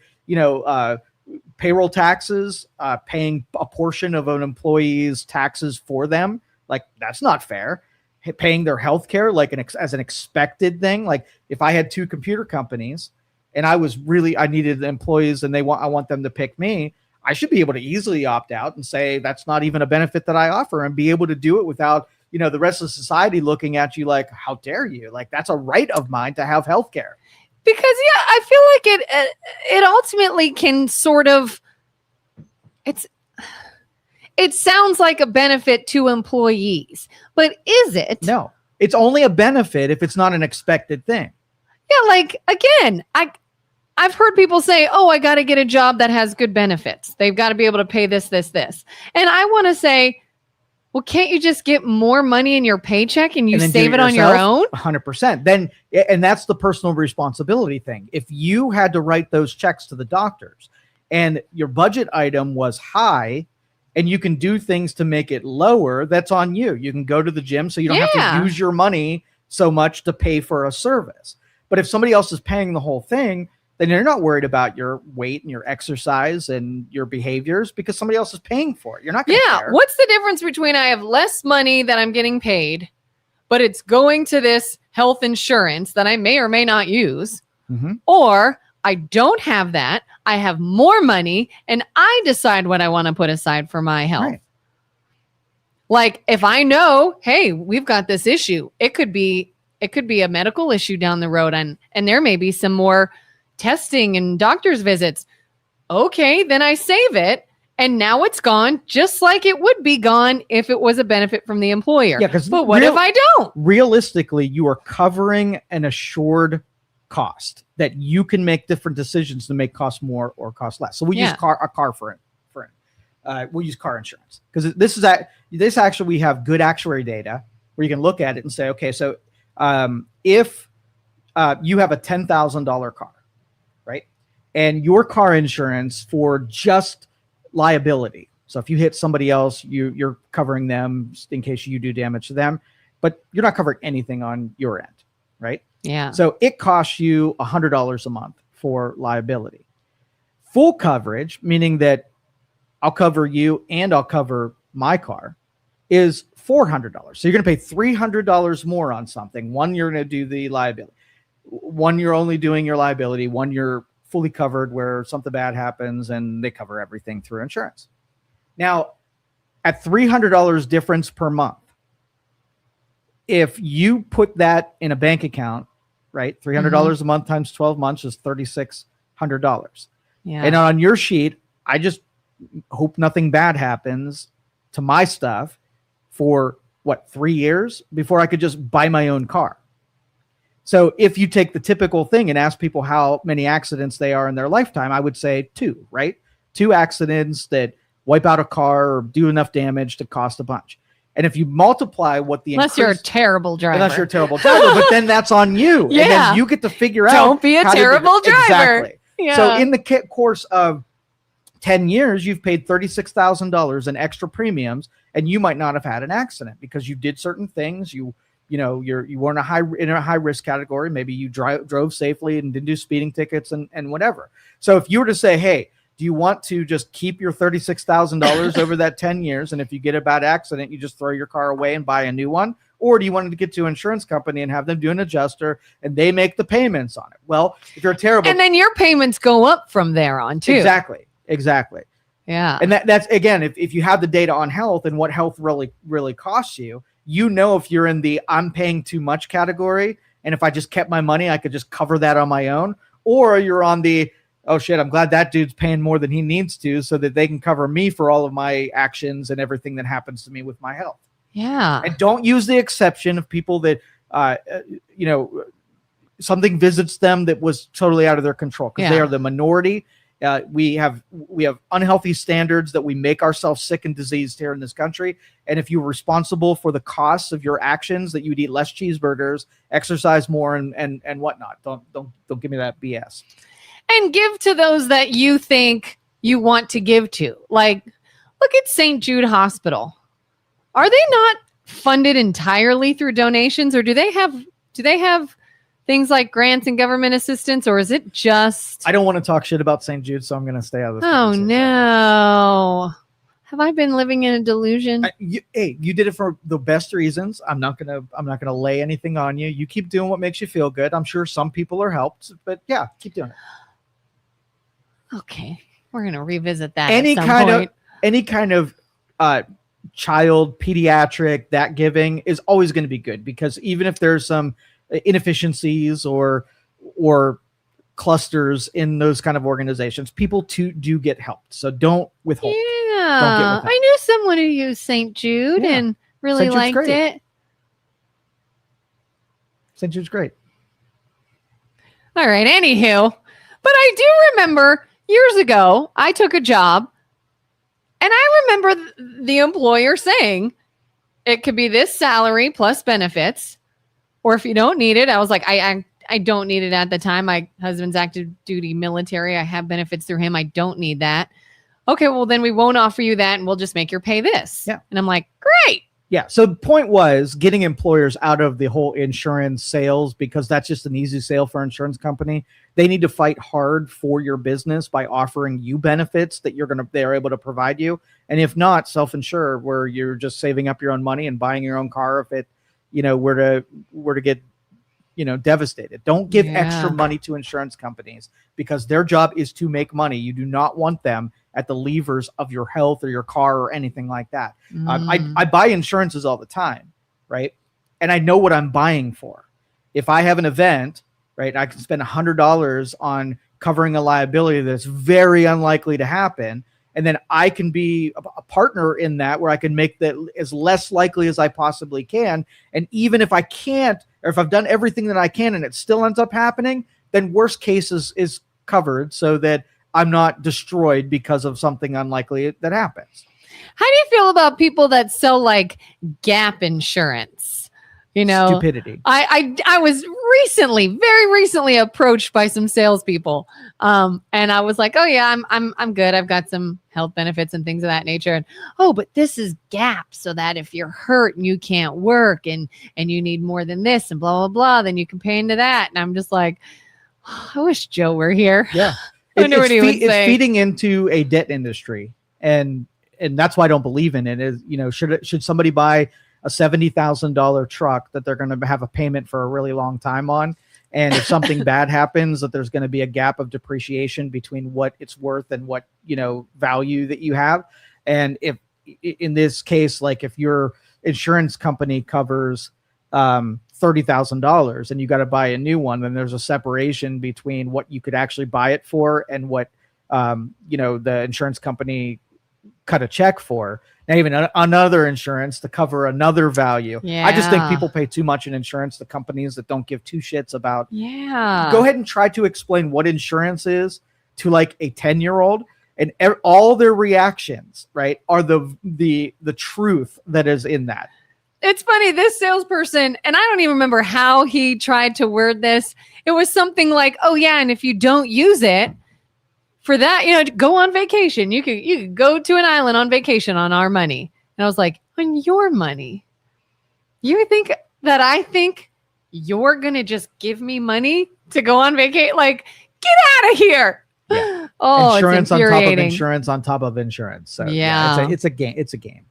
payroll taxes, paying a portion of an employee's taxes for them. Like, that's not fair. Paying their health care like as an expected thing. Like, if I had two computer companies and I needed employees and I want them to pick me, I should be able to easily opt out and say that's not even a benefit that I offer, and be able to do it without, the rest of society looking at you like, how dare you? Like, that's a right of mine to have health care. Because, I feel like it ultimately can sort of, it sounds like a benefit to employees, but is it? No, it's only a benefit if it's not an expected thing. Yeah, like, again, I've heard people say, oh, I got to get a job that has good benefits. They've got to be able to pay this. And I want to say, well, can't you just get more money in your paycheck and you save it on your own? 100%. Then, and that's the personal responsibility thing. If you had to write those checks to the doctors and your budget item was high and you can do things to make it lower, that's on you. You can go to the gym so you don't have to use your money so much to pay for a service. But if somebody else is paying the whole thing, then you're not worried about your weight and your exercise and your behaviors because somebody else is paying for it. You're not going to care. What's the difference between I have less money that I'm getting paid, but it's going to this health insurance that I may or may not use, or I don't have that, I have more money, and I decide what I want to put aside for my health. Right. Like, if I know, hey, we've got this issue, it could be a medical issue down the road, and there may be some more testing and doctor's visits. Okay, then I save it. And now it's gone, just like it would be gone if it was a benefit from the employer. Yeah, but what if I don't? Realistically, you are covering an assured cost that you can make different decisions to make cost more or cost less. So we use a car for it. We'll use car insurance because this actually we have good actuary data where you can look at it and say, okay, so if you have a $10,000 car, right, and your car insurance for just liability. So if you hit somebody else, you're covering them in case you do damage to them, but you're not covering anything on your end, right? Yeah. So it costs you $100 a month for liability. Full coverage, meaning that I'll cover you and I'll cover my car, is $400. So you're going to pay $300 more on something. One, you're going to do the liability. One, you're only doing your liability. One, you're fully covered where something bad happens and they cover everything through insurance. Now, at $300 difference per month, if you put that in a bank account, right, $300 a month times 12 months is $3,600. Yeah. And on your sheet, I just hope nothing bad happens to my stuff for 3 years before I could just buy my own car. So if you take the typical thing and ask people how many accidents they are in their lifetime, I would say 2, right? 2 accidents that wipe out a car or do enough damage to cost a bunch. And if you multiply what the unless you're a terrible driver. Unless you're a terrible driver, but then that's on you. Yeah. And then you get to figure out. Don't be a terrible driver. Exactly. Yeah. So in the course of 10 years, you've paid $36,000 in extra premiums, and you might not have had an accident because you did certain things. You weren't in a high risk category. Maybe you drove safely and didn't do speeding tickets and whatever. So if you were to say, hey, do you want to just keep your $36,000 over that 10 years? And if you get a bad accident, you just throw your car away and buy a new one? Or do you want to get to an insurance company and have them do an adjuster and they make the payments on it? Well, if you're terrible. And then your payments go up from there on too. Exactly. Yeah. And that's again, if you have the data on health and what health really costs you, if you're in the I'm paying too much category, and if I just kept my money, I could just cover that on my own, or you're on the, oh shit, I'm glad that dude's paying more than he needs to so that they can cover me for all of my actions and everything that happens to me with my health. Yeah. And don't use the exception of people that, something visits them that was totally out of their control because they are the minority. We have unhealthy standards that we make ourselves sick and diseased here in this country. And if you're responsible for the costs of your actions, that you'd eat less cheeseburgers, exercise more, and whatnot. Don't give me that BS. And give to those that you think you want to give to. Like, look at St. Jude Hospital. Are they not funded entirely through donations, or do they have things like grants and government assistance, or is it just... I don't want to talk shit about St. Jude, so I'm going to stay out of this. Oh, no. Have I been living in a delusion? You did it for the best reasons. I'm not gonna lay anything on you. You keep doing what makes you feel good. I'm sure some people are helped, but yeah, keep doing it. Okay. We're going to revisit that Any at some point. kind of child, pediatric, that giving is always going to be good, because even if there's some inefficiencies or clusters in those kind of organizations, people do get helped. So don't withhold. Yeah. Don't get withheld. I knew someone who used St. Jude and really liked it. St. Jude's great. All right. Anywho, but I do remember years ago, I took a job and I remember the employer saying it could be this salary plus benefits. Or if you don't need it, I was like, I don't need it at the time. My husband's active duty military. I have benefits through him. I don't need that. Okay, well, then we won't offer you that and we'll just make your pay this. Yeah. And I'm like, great. Yeah. So the point was getting employers out of the whole insurance sales, because that's just an easy sale for an insurance company. They need to fight hard for your business by offering you benefits that they're able to provide you. And if not, self-insure, where you're just saving up your own money and buying your own car if it, were to get, devastated. Don't give extra money to insurance companies, because their job is to make money. You do not want them at the levers of your health or your car or anything like that. I buy insurances all the time, right? And I know what I'm buying for. If I have an event, right, I can spend $100 on covering a liability that's very unlikely to happen. And then I can be a partner in that, where I can make that as less likely as I possibly can. And even if I can't, or if I've done everything that I can and it still ends up happening, then worst case is covered, so that I'm not destroyed because of something unlikely that happens. How do you feel about people that sell like gap insurance? You know, Stupidity. I was very recently approached by some salespeople, and I was like, oh yeah, I'm good. I've got some health benefits and things of that nature. And but this is gap, so that if you're hurt and you can't work and you need more than this and blah blah blah, then you can pay into that. And I'm just like, I wish Joe were here. Yeah, it's feeding into a debt industry, and that's why I don't believe in it. Is, should somebody buy a $70,000 truck that they're going to have a payment for a really long time on, and if something bad happens, that there's going to be a gap of depreciation between what it's worth and what value that you have. And if in this case, like if your insurance company covers $30,000 and you got to buy a new one, then there's a separation between what you could actually buy it for and what the insurance company cut a check for. Now, even another insurance to cover another value. Yeah. I just think people pay too much in insurance to companies that don't give two shits about. Yeah. Go ahead and try to explain what insurance is to like a 10-year-old, and all their reactions, right, are the truth that is in that. It's funny, this salesperson, and I don't even remember how he tried to word this. It was something like, oh yeah, and if you don't use it for that, go on vacation. You could go to an island on vacation on our money. And I was like, on your money? You think that I think you're going to just give me money to go on vacation? Like, get out of here. Yeah. Oh, insurance it's on top of infuriating. insurance on top of insurance. So yeah. It's a game. It's a game.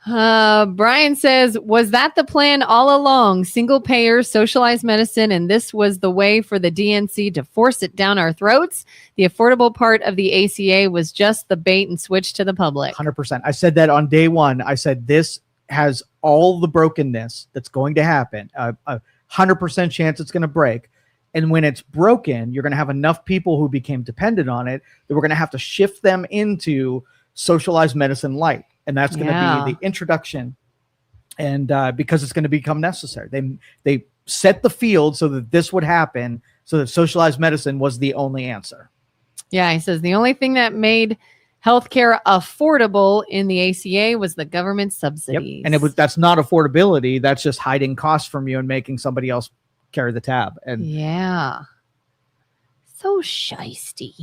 Brian says, was that the plan all along? Single payer, socialized medicine, and this was the way for the DNC to force it down our throats? The affordable part of the ACA was just the bait and switch to the public. 100%. I said that on day one. I said this has all the brokenness that's going to happen. 100% chance it's going to break. And when it's broken, you're going to have enough people who became dependent on it that we're going to have to shift them into socialized medicine light. And that's going to be the introduction. And because it's going to become necessary. They set the field so that this would happen, so that socialized medicine was the only answer. Yeah, he says the only thing that made healthcare affordable in the ACA was the government subsidies. Yep. And that's not affordability. That's just hiding costs from you and making somebody else carry the tab. And yeah. So shisty.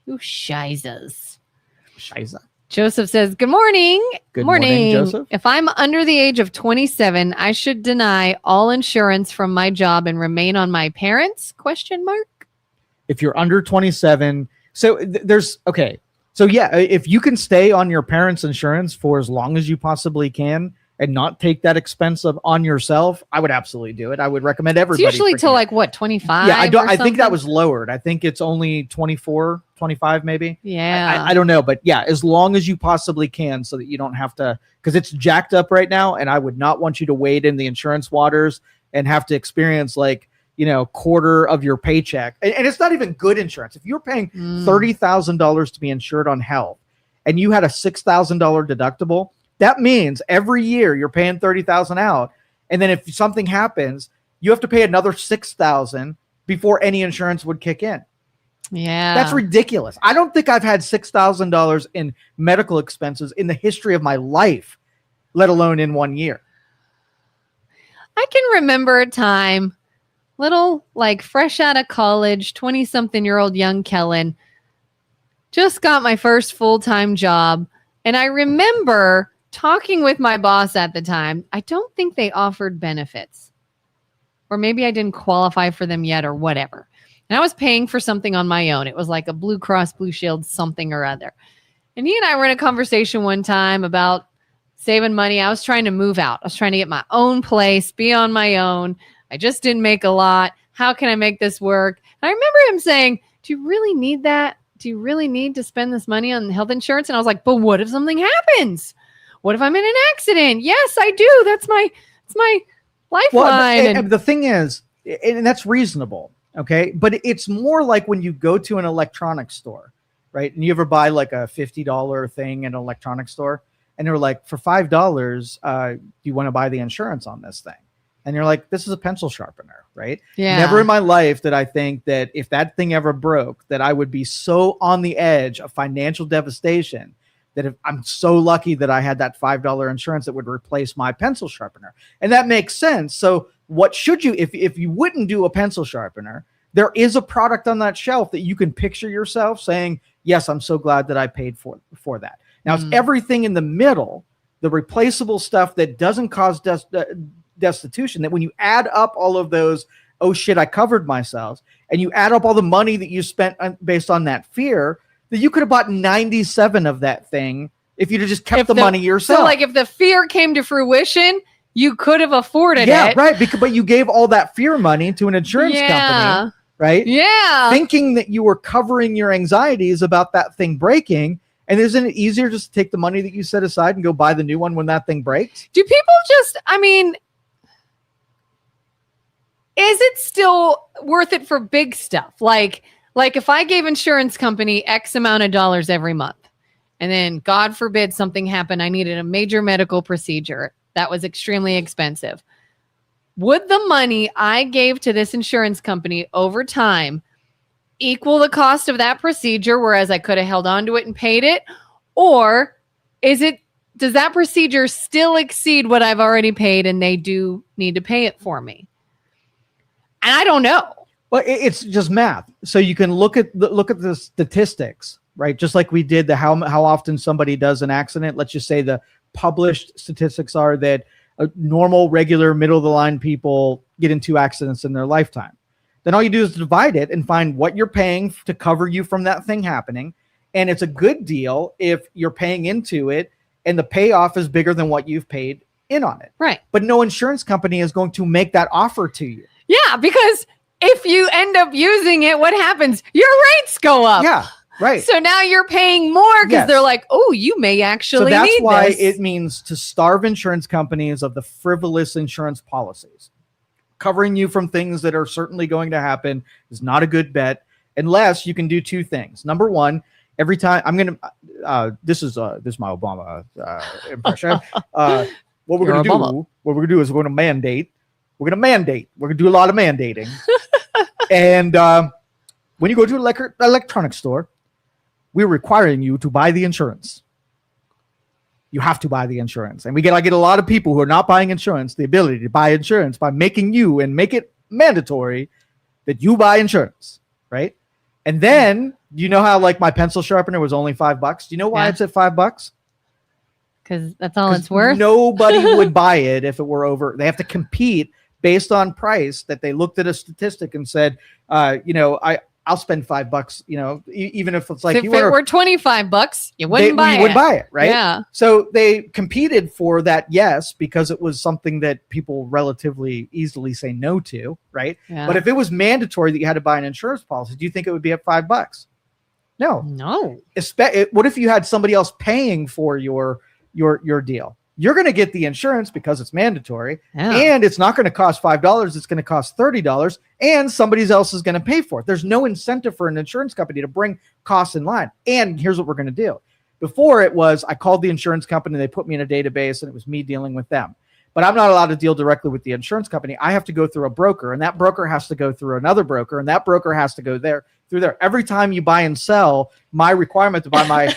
You shizas. Shiza. Joseph says, good morning. Good morning, Joseph. If I'm under the age of 27, I should deny all insurance from my job and remain on my parents? ? If you're under 27, so So yeah, if you can stay on your parents' insurance for as long as you possibly can and not take that expense on yourself, I would absolutely do it. I would recommend everybody. It's usually till like what, 25? Yeah, I think that was lowered. I think it's only 24, 25 maybe. Yeah. I don't know, but yeah, as long as you possibly can, so that you don't have to, because it's jacked up right now, and I would not want you to wade in the insurance waters and have to experience like, quarter of your paycheck. And it's not even good insurance. If you're paying $30,000 to be insured on health and you had a $6,000 deductible, that means every year you're paying $30,000 out. And then if something happens, you have to pay another $6,000 before any insurance would kick in. Yeah. That's ridiculous. I don't think I've had $6,000 in medical expenses in the history of my life, let alone in 1 year. I can remember a time, little like fresh out of college, 20-something-year-old young Kelin, just got my first full-time job. And I remember talking with my boss at the time. I don't think they offered benefits, or maybe I didn't qualify for them yet or whatever. And I was paying for something on my own. It was like a Blue Cross Blue Shield something or other. And he and I were in a conversation one time about saving money. I was trying to move out. I was trying to get my own place, be on my own. I just didn't make a lot. How can I make this work? And I remember him saying, do you really need that? Do you really need to spend this money on health insurance? And I was like, but what if something happens? What if I'm in an accident? Yes, I do. That's my lifeline. Well, and the thing is, and that's reasonable. Okay. But it's more like when you go to an electronics store, right? And you ever buy like a $50 thing in an electronics store, and they're like, for $5, do you want to buy the insurance on this thing? And you're like, this is a pencil sharpener, right? Yeah. Never in my life did I think that if that thing ever broke, that I would be so on the edge of financial devastation that if I'm so lucky that I had that $5 insurance that would replace my pencil sharpener. And that makes sense. So what should you, if you wouldn't do a pencil sharpener, there is a product on that shelf that you can picture yourself saying, yes, I'm so glad that I paid for that. Now it's everything in the middle, the replaceable stuff that doesn't cause destitution, that when you add up all of those, oh shit, I covered myself, and you add up all the money that you spent based on that fear, that you could have bought 97 of that thing if you'd have just kept the money yourself. So like if the fear came to fruition, you could have afforded it. Yeah, right. But you gave all that fear money to an insurance company, right? Yeah. Thinking that you were covering your anxieties about that thing breaking. And isn't it easier just to take the money that you set aside and go buy the new one when that thing breaks? Do people just, I mean, is it still worth it for big stuff? Like if I gave insurance company X amount of dollars every month, and then God forbid something happened, I needed a major medical procedure that was extremely expensive. Would the money I gave to this insurance company over time equal the cost of that procedure, whereas I could have held on to it and paid it? Or does that procedure still exceed what I've already paid and they do need to pay it for me? And I don't know. Well, it's just math. So you can look at the statistics, right? Just like we did how often somebody does an accident. Let's just say the published statistics are that normal, regular, middle of the line people get into accidents in their lifetime. Then all you do is divide it and find what you're paying to cover you from that thing happening. And it's a good deal if you're paying into it and the payoff is bigger than what you've paid in on it. Right. But no insurance company is going to make that offer to you. Yeah, because if you end up using it, what happens? Your rates go up. Yeah, right. So now you're paying more because they're like, oh, you may actually need this. So that's why it means to starve insurance companies of the frivolous insurance policies. Covering you from things that are certainly going to happen is not a good bet unless you can do two things. Number one, every time this is my Obama impression. What we're going to do is we're going to mandate. We're going to do a lot of mandating. And when you go to an electronics store, we're requiring you to buy the insurance. You have to buy the insurance. And I get a lot of people who are not buying insurance, the ability to buy insurance by making you and make it mandatory that you buy insurance, right? And then, you know how like my pencil sharpener was only $5? Do you know why it's at $5? Because that's all it's worth. Nobody would buy it if it were over. They have to compete based on price, that they looked at a statistic and said, I'll spend $5, even if it's like if it were $25, you wouldn't buy it. You would buy it, right? Yeah. So they competed for that, yes, because it was something that people relatively easily say no to, right? Yeah. But if it was mandatory that you had to buy an insurance policy, do you think it would be at $5? No. What if you had somebody else paying for your deal? You're going to get the insurance because it's mandatory, and it's not going to cost $5. It's going to cost $30, and somebody else is going to pay for it. There's no incentive for an insurance company to bring costs in line. And here's what we're going to do. Before it was, I called the insurance company, they put me in a database, and it was me dealing with them. But I'm not allowed to deal directly with the insurance company. I have to go through a broker, and that broker has to go through another broker, and that broker has to go through there. Every time you buy and sell, my requirement to buy my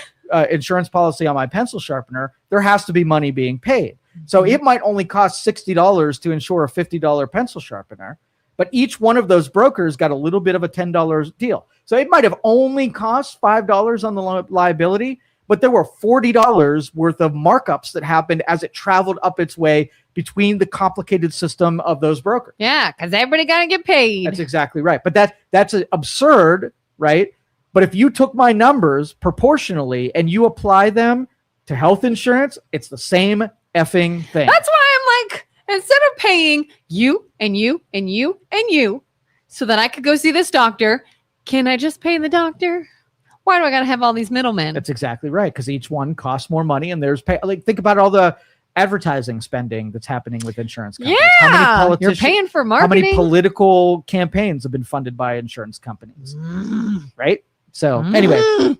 insurance policy on my pencil sharpener, there has to be money being paid. So it might only cost $60 to insure a $50 pencil sharpener, but each one of those brokers got a little bit of a $10 deal. So it might have only cost $5 on the liability, but there were $40 worth of markups that happened as it traveled up its way between the complicated system of those brokers. Yeah, because everybody got to get paid. That's exactly right. But that's absurd, right? But if you took my numbers proportionally and you apply them to health insurance, it's the same effing thing. That's why I'm like, instead of paying you and you and you and you so that I could go see this doctor, can I just pay the doctor? Why do I got to have all these middlemen? That's exactly right. Because each one costs more money and there's pay. Like, think about all the advertising spending that's happening with insurance companies. Yeah, How many you're politicians, paying for how marketing. many political campaigns have been funded by insurance companies, right? So anyway,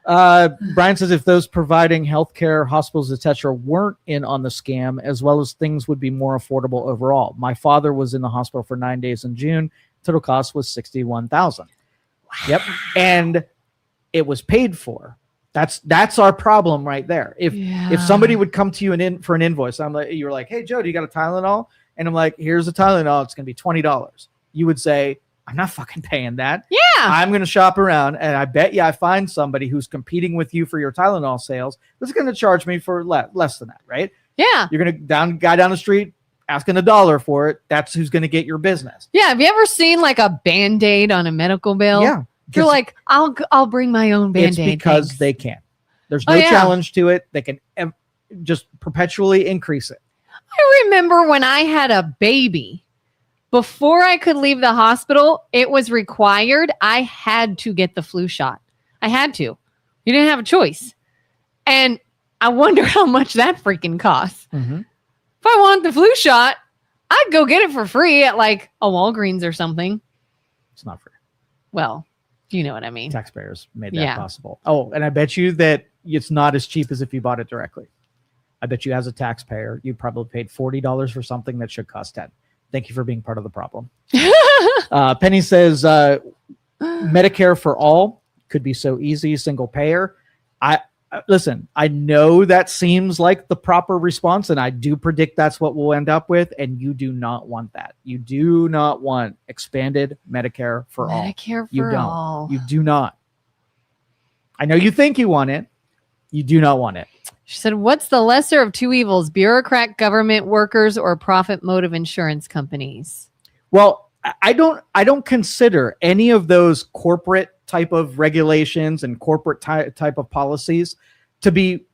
Brian says if those providing healthcare, hospitals, etc., weren't in on the scam, as well as things would be more affordable overall. My father was in the hospital for 9 days in June. Total cost was $61,000. Wow. Yep, and it was paid for. That's our problem right there. If somebody would come to you for an invoice, you're like, hey Joe, do you got a Tylenol? And I'm like, here's a Tylenol. It's going to be $20. You would say, I'm not fucking paying that. Yeah. I'm going to shop around, and I bet you I find somebody who's competing with you for your Tylenol sales that's going to charge me for less than that, right? Yeah. You're going to guy down the street asking $1 for it. That's who's going to get your business. Yeah. Have you ever seen like a Band-Aid on a medical bill? Yeah. You're like, I'll bring my own Band-Aid. It's because thanks. they can. There's no challenge to it. They can just perpetually increase it. I remember when I had a baby, before I could leave the hospital, it was required. I had to get the flu shot. I had to. You didn't have a choice. And I wonder how much that freaking costs. Mm-hmm. If I want the flu shot, I'd go get it for free at like a Walgreens or something. It's not free. Well, you know what I mean. Taxpayers made that possible. Oh, and I bet you that it's not as cheap as if you bought it directly. I bet you as a taxpayer, you probably paid $40 for something that should cost $10. Thank you for being part of the problem. Penny says, Medicare for all could be so easy, single payer. Listen, I know that seems like the proper response, and I do predict that's what we'll end up with, and you do not want that. You do not want expanded Medicare for all. Medicare You for don't. all. You do not. I know you think you want it. You do not want it. She said, what's the lesser of two evils, bureaucrat government workers or profit motive insurance companies? Well, I don't consider any of those corporate type of regulations and corporate type of policies to be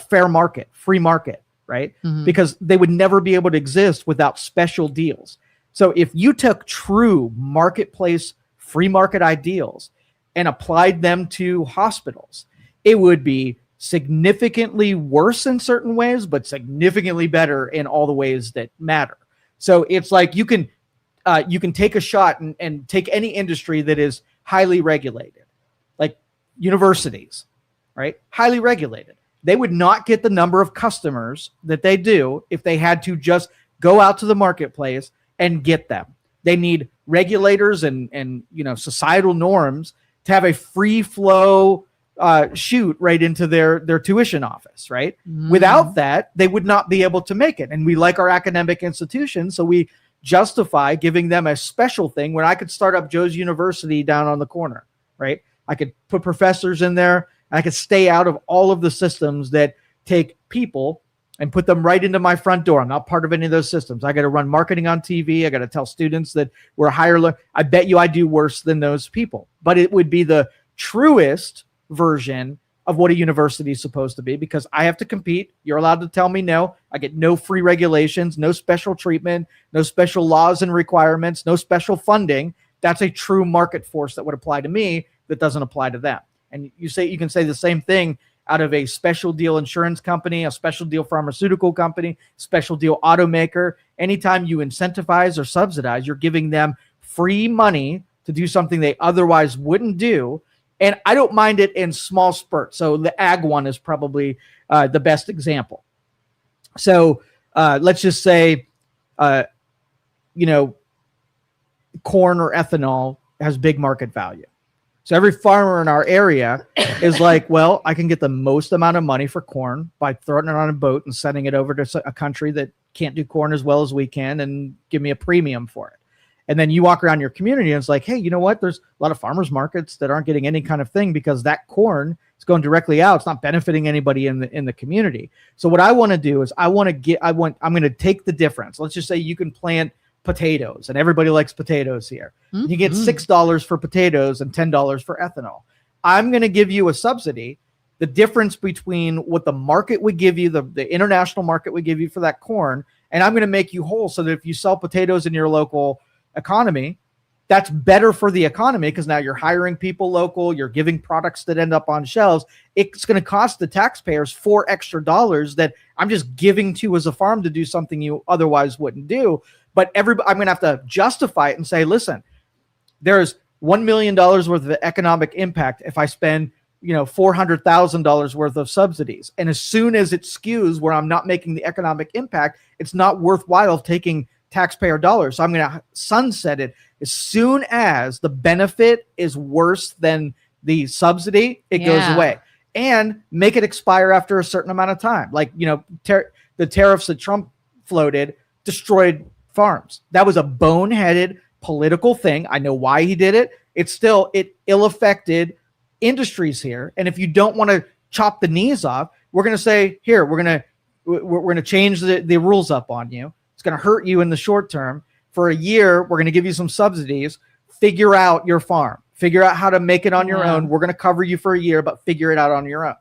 fair market, free market, right? Mm-hmm. Because they would never be able to exist without special deals. So if you took true marketplace, free market ideals and applied them to hospitals, it would be significantly worse in certain ways, but significantly better in all the ways that matter. So it's like you can take a shot and take any industry that is highly regulated, like universities, right? Highly regulated. They would not get the number of customers that they do if they had to just go out to the marketplace and get them. They need regulators and societal norms to have a free flow shoot right into their tuition office, right? Without that, they would not be able to make it. And we like our academic institutions, so we justify giving them a special thing when I could start up Joe's University down on the corner, right? I could put professors in there. And I could stay out of all of the systems that take people and put them right into my front door. I'm not part of any of those systems. I got to run marketing on TV. I got to tell students that we're higher. I bet you I do worse than those people, but it would be the truest version of what a university is supposed to be, because I have to compete. You're allowed to tell me no. I get no free regulations, no special treatment, no special laws and requirements, no special funding. That's a true market force that would apply to me that doesn't apply to them. And you can say the same thing out of a special deal insurance company, a special deal pharmaceutical company, special deal automaker. Anytime you incentivize or subsidize, you're giving them free money to do something they otherwise wouldn't do. And I don't mind it in small spurts. So the ag one is probably the best example. So let's just say, corn or ethanol has big market value. So every farmer in our area is like, well, I can get the most amount of money for corn by throwing it on a boat and sending it over to a country that can't do corn as well as we can and give me a premium for it. And then you walk around your community and it's like, hey, you know what? There's a lot of farmers markets that aren't getting any kind of thing because that corn is going directly out. It's not benefiting anybody in the community. So what I want to do is I'm going to take the difference. Let's just say you can plant potatoes and everybody likes potatoes here. Mm-hmm. You get $6 for potatoes and $10 for ethanol. I'm going to give you a subsidy. The difference between what the market would give you, the international market would give you for that corn, and I'm going to make you whole so that if you sell potatoes in your local economy, that's better for the economy because now you're hiring people local, you're giving products that end up on shelves. It's going to cost the taxpayers $4 extra that I'm just giving to as a farm to do something you otherwise wouldn't do. But I'm going to have to justify it and say, listen, there's $1 million worth of economic impact if I spend, $400,000 worth of subsidies. And as soon as it skews where I'm not making the economic impact, it's not worthwhile taking taxpayer dollars. So I'm going to sunset it as soon as the benefit is worse than the subsidy, it goes away, and make it expire after a certain amount of time. Like, the tariffs that Trump floated destroyed farms. That was a boneheaded political thing. I know why he did it. It ill-affected industries here. And if you don't want to chop the knees off, we're going to say, here, we're going to change the rules up on you. It's going to hurt you in the short term. For a year, we're going to give you some subsidies. Figure out your farm. Figure out how to make it on your own. We're going to cover you for a year, but figure it out on your own.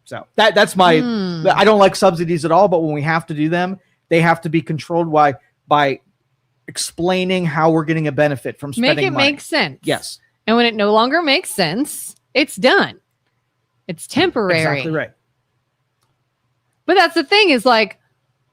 So that's my, I don't like subsidies at all, but when we have to do them, they have to be controlled by explaining how we're getting a benefit from spending money. Make sense. Yes. And when it no longer makes sense, it's done. It's temporary. Exactly right. But that's the thing is like,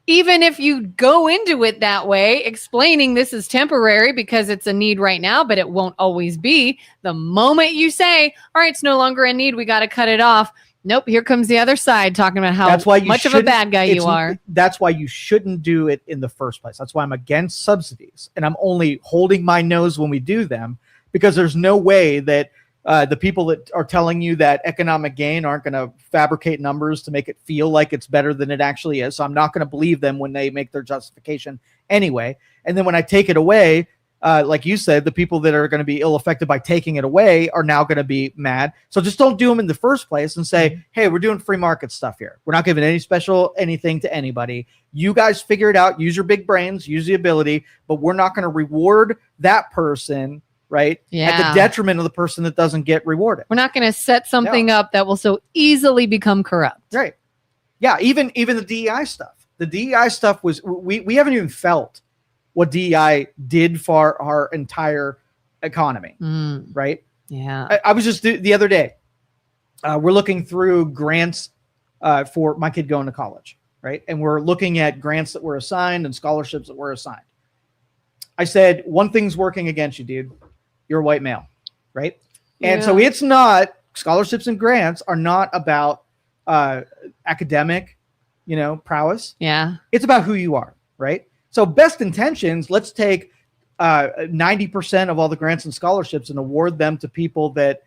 even if you go into it that way, explaining this is temporary because it's a need right now, but it won't always be, the moment you say, all right, it's no longer a need, we got to cut it off. Nope, here comes the other side talking about how much of a bad guy you are. That's why you shouldn't do it in the first place. That's why I'm against subsidies. And I'm only holding my nose when we do them, because there's no way that the people that are telling you that economic gain aren't going to fabricate numbers to make it feel like it's better than it actually is. So I'm not going to believe them when they make their justification anyway. And then when I take it away, like you said, the people that are going to be ill affected by taking it away are now going to be mad. So just don't do them in the first place and say, hey, we're doing free market stuff here. We're not giving any special anything to anybody. You guys figure it out. Use your big brains, use the ability, but we're not going to reward that person, right? Yeah. At the detriment of the person that doesn't get rewarded. We're not going to set something up that will so easily become corrupt. Right. Yeah. Even the DEI stuff. The DEI stuff was, we haven't even felt what DEI did for our entire economy. Right. Yeah. I was just the other day, we're looking through grants for my kid going to college. Right. And we're looking at grants that were assigned and scholarships that were assigned. I said, one thing's working against you, dude. You're a white male, right? And so it's not, scholarships and grants are not about academic, prowess. Yeah. It's about who you are, right? So best intentions, let's take 90% of all the grants and scholarships and award them to people that,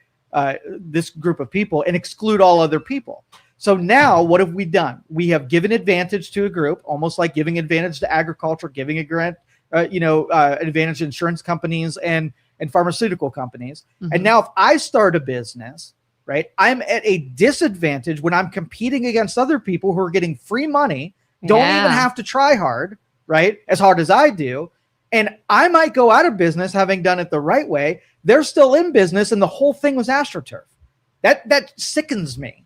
this group of people, and exclude all other people. So now what have we done? We have given advantage to a group, almost like giving advantage to agriculture, giving a grant, advantage to insurance companies and pharmaceutical companies. And now if I start a business, right, I'm at a disadvantage when I'm competing against other people who are getting free money, don't even have to try hard, right, as hard as I do. And I might go out of business having done it the right way. They're still in business and the whole thing was AstroTurf. That sickens me.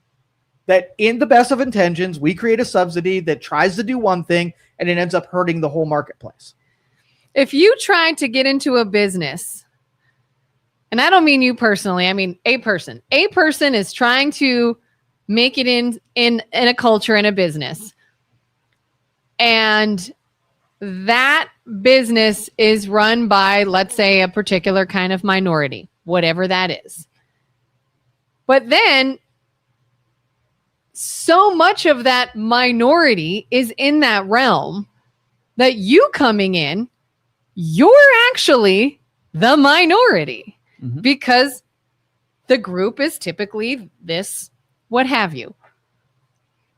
That in the best of intentions, we create a subsidy that tries to do one thing and it ends up hurting the whole marketplace. If you try to get into a business, and I don't mean you personally, I mean a person is trying to make it in a culture, in a business. And that business is run by, let's say, a particular kind of minority, whatever that is. But then so much of that minority is in that realm that you coming in, you're actually the minority because the group is typically this, what have you.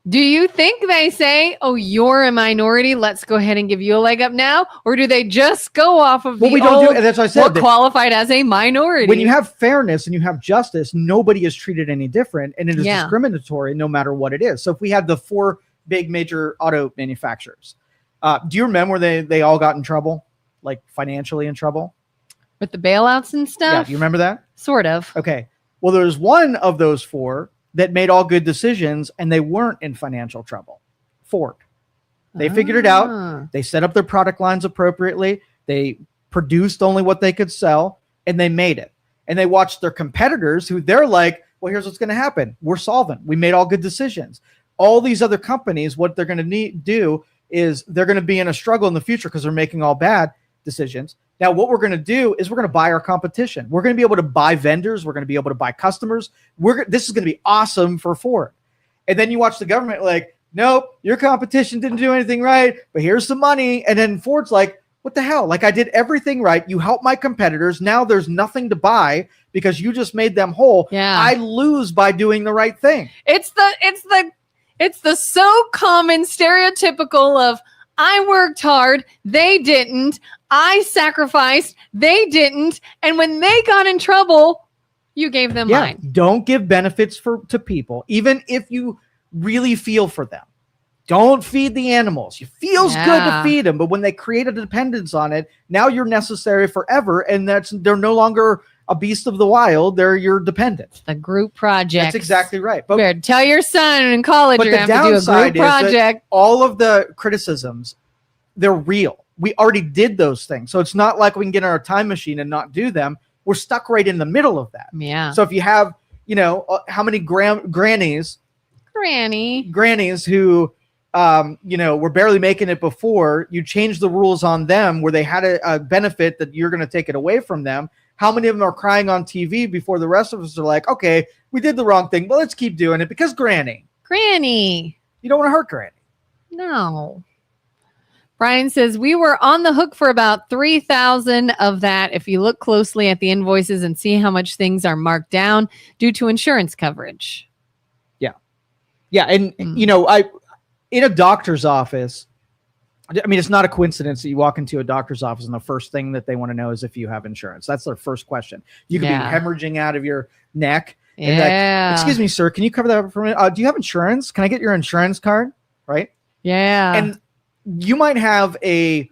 Do you think they say, oh, you're a minority, let's go ahead and give you a leg up now? Or do they just go off of that's what I said, qualified as a minority? When you have fairness and you have justice, nobody is treated any different, and it is discriminatory no matter what it is. So if we had the 4 big major auto manufacturers, do you remember where they all got in trouble? Like financially in trouble? With the bailouts and stuff? Yeah, do you remember that? Sort of. Okay. Well, there's one of those 4 that made all good decisions and they weren't in financial trouble. Ford. They figured it out. They set up their product lines appropriately. They produced only what they could sell, and they made it. And they watched their competitors who they're like, well, here's what's going to happen. We're solvent. We made all good decisions. All these other companies, what they're going to do is they're going to be in a struggle in the future because they're making all bad decisions. Now, what we're going to do is we're going to buy our competition. We're going to be able to buy vendors. We're going to be able to buy customers. This is going to be awesome for Ford. And then you watch the government like, nope, your competition didn't do anything right, but here's some money. And then Ford's like, what the hell? Like, I did everything right. You helped my competitors. Now there's nothing to buy because you just made them whole. Yeah. I lose by doing the right thing. It's the so common stereotypical of I worked hard, they didn't. I sacrificed, they didn't. And when they got in trouble, you gave them mine. Don't give benefits to people, even if you really feel for them. Don't feed the animals. It feels good to feed them, but when they create a dependence on it, now you're necessary forever, and they're no longer a beast of the wild. They're your dependent. The group project. That's exactly right. But tell your son in college you're going to have to do a group project. All of the criticisms, they're real. We already did those things. So it's not like we can get in our time machine and not do them. We're stuck right in the middle of that. Yeah. So if you have, how many grannies who, were barely making it before, you change the rules on them where they had a benefit that you're going to take it away from them. How many of them are crying on TV before the rest of us are like, okay, we did the wrong thing, but let's keep doing it because Granny. You don't want to hurt Granny. No. Brian says, we were on the hook for about 3,000 of that. If you look closely at the invoices and see how much things are marked down due to insurance coverage. Yeah. Yeah. And, in a doctor's office, I mean, it's not a coincidence that you walk into a doctor's office and the first thing that they want to know is if you have insurance. That's their first question. You could be hemorrhaging out of your neck. And like, excuse me, sir, can you cover that for me? Do you have insurance? Can I get your insurance card? Right? Yeah. And you might have a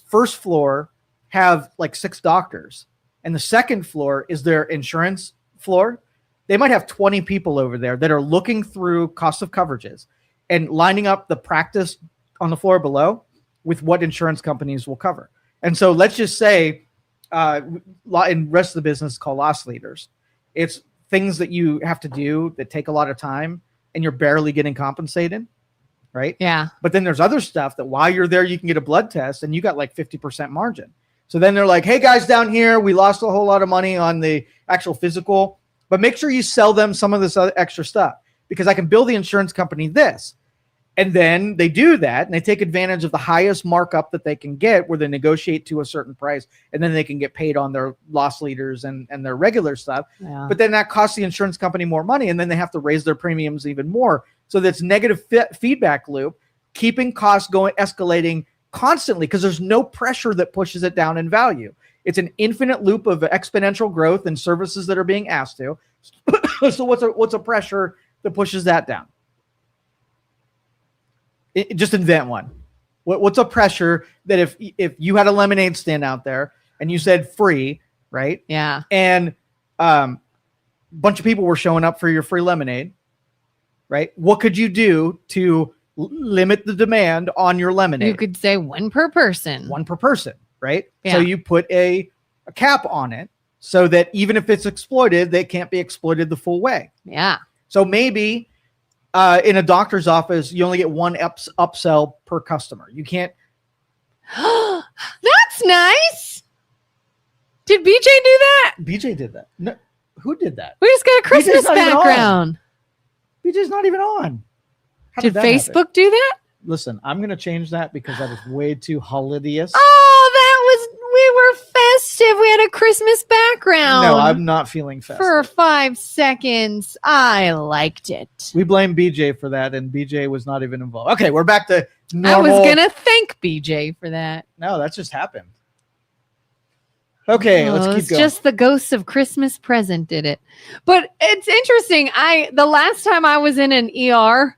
first floor have like 6 doctors, and the second floor is their insurance floor. They might have 20 people over there that are looking through cost of coverages and lining up the practice on the floor below with what insurance companies will cover. And so let's just say in the rest of the business called loss leaders. It's things that you have to do that take a lot of time and you're barely getting compensated. Right? Yeah. But then there's other stuff that while you're there, you can get a blood test and you got like 50% margin. So then they're like, hey guys down here, we lost a whole lot of money on the actual physical, but make sure you sell them some of this other extra stuff because I can bill the insurance company this. And then they do that and they take advantage of the highest markup that they can get where they negotiate to a certain price and then they can get paid on their loss leaders and their regular stuff. Yeah. But then that costs the insurance company more money and then they have to raise their premiums even more. So that's negative feedback loop, keeping costs escalating constantly because there's no pressure that pushes it down in value. It's an infinite loop of exponential growth and services that are being asked to. So what's a pressure that pushes that down? Just invent one. What's a pressure that if you had a lemonade stand out there and you said free, right? Yeah. And a bunch of people were showing up for your free lemonade, right? What could you do to limit the demand on your lemonade? You could say one per person. One per person, right? Yeah. So you put a cap on it so that even if it's exploited, they can't be exploited the full way. Yeah. So maybe in a doctor's office, you only get one upsell per customer. You can't. That's nice. Did BJ do that? BJ did that. No, who did that? We just got a Christmas background. BJ's not even on. Did Facebook do that? Listen, I'm going to change that because that is way too holiday-ish. We were festive. We had a Christmas background. No, I'm not feeling festive. For 5 seconds, I liked it. We blame BJ for that, and BJ was not even involved. Okay, we're back to normal. I was going to thank BJ for that. No, that just happened. Okay, let's keep going. It's just the ghosts of Christmas present did it. But it's interesting. The last time I was in an ER,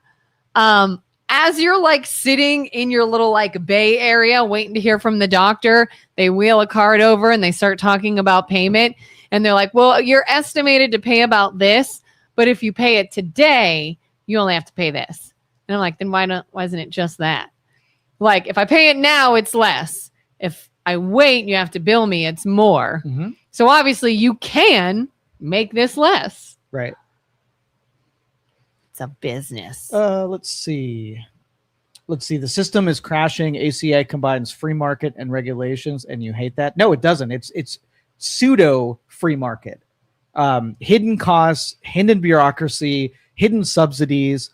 as you're like sitting in your little like bay area waiting to hear from the doctor, they wheel a card over and they start talking about payment. And they're like, well, you're estimated to pay about this, but if you pay it today, you only have to pay this. And I'm like, then why isn't it just that? Like, if I pay it now, it's less. If I wait and you have to bill me, it's more. Mm-hmm. So obviously you can make this less. Right. It's a business. Let's see. The system is crashing. ACA combines free market and regulations, and you hate that? No, it doesn't. It's pseudo free market. Hidden costs, hidden bureaucracy, hidden subsidies,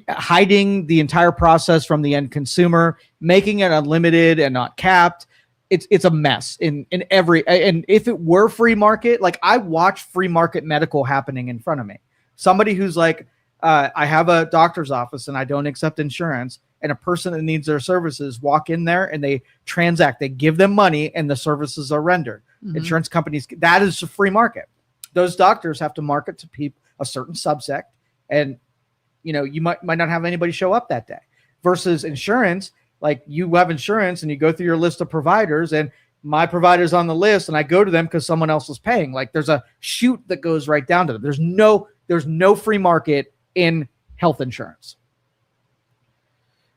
hiding the entire process from the end consumer, making it unlimited and not capped. It's a mess in every. And if it were free market, like I watch free market medical happening in front of me. Somebody who's like, I have a doctor's office and I don't accept insurance, and a person that needs their services walk in there and they transact, they give them money and the services are rendered. Mm-hmm. Insurance companies, that is a free market. Those doctors have to market to people a certain subsect, and you might not have anybody show up that day. Versus insurance, like you have insurance and you go through your list of providers, and my provider's on the list and I go to them because someone else is paying. Like there's a chute that goes right down to them. There's no free market in health insurance.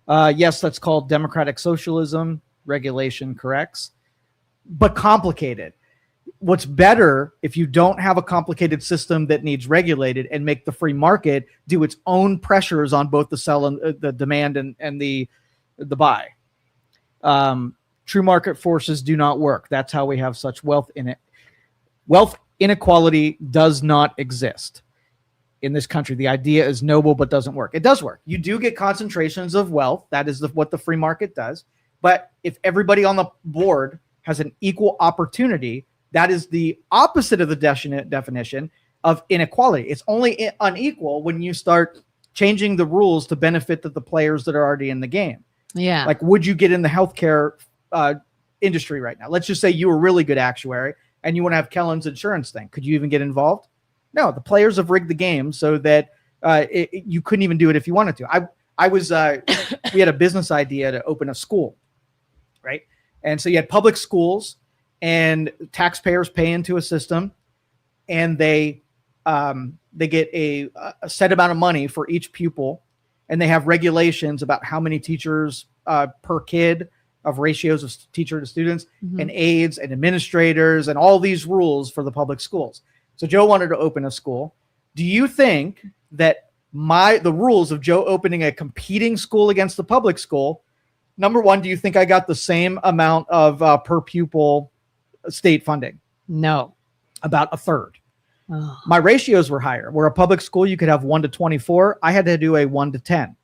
Yes, that's called democratic socialism. Regulation corrects, but complicated. What's better if you don't have a complicated system that needs regulated and make the free market do its own pressures on both the sell and the demand and the buy. True market forces do not work. That's how we have such wealth in it. Wealth inequality does not exist in this country. The idea is noble, but doesn't work. It does work. You do get concentrations of wealth. That is what the free market does. But if everybody on the board has an equal opportunity, that is the opposite of the definition of inequality. It's only unequal when you start changing the rules to benefit the players that are already in the game. Yeah. Like, would you get in the healthcare industry right now? Let's just say you were a really good actuary and you want to have Kelin's insurance thing. Could you even get involved? No, the players have rigged the game so that you couldn't even do it if you wanted to. We had a business idea to open a school, right? And so you had public schools, and taxpayers pay into a system, and they get a set amount of money for each pupil, and they have regulations about how many teachers per kid, of ratios of teacher to students, mm-hmm. and aides and administrators, and all these rules for the public schools. So Joe wanted to open a school. Do you think that the rules of Joe opening a competing school against the public school, number one, do you think I got the same amount of per pupil state funding? No. About a third. Oh. My ratios were higher. Where a public school, you could have 1 to 24. I had to do a 1 to 10.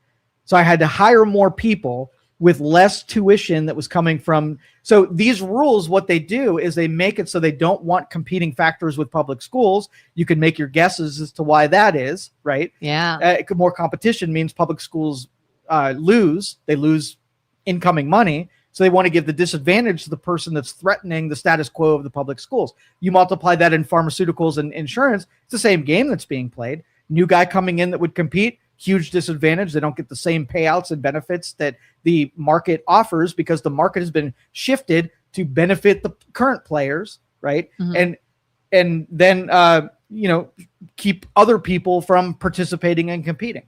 So I had to hire more people with less tuition that was coming from. So these rules, what they do is they make it so they don't want competing factors with public schools. You can make your guesses as to why that is, right? Yeah. More competition means public schools lose. They lose incoming money. So they want to give the disadvantage to the person that's threatening the status quo of the public schools. You multiply that in pharmaceuticals and insurance, it's the same game that's being played. New guy coming in that would compete, huge disadvantage. They don't get the same payouts and benefits that the market offers because the market has been shifted to benefit the current players, right? Mm-hmm. And then keep other people from participating and competing.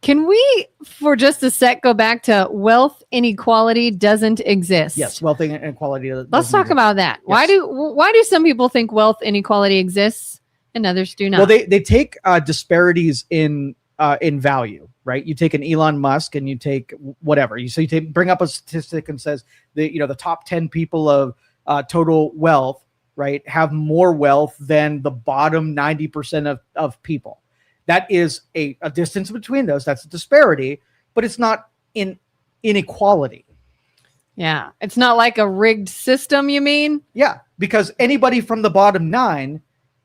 Can we, for just a sec, go back to wealth inequality doesn't exist? Yes, wealth inequality doesn't Let's talk exist. about that. Yes. Why do some people think wealth inequality exists and others do not? Well, they take disparities in value, right? You take an Elon Musk and you take whatever. Bring up a statistic and says the top 10 people of total wealth, right, have more wealth than the bottom 90% of people. That is a distance between those. That's a disparity, but it's not inequality. Yeah. It's not like a rigged system, you mean? Yeah, because anybody from the bottom 9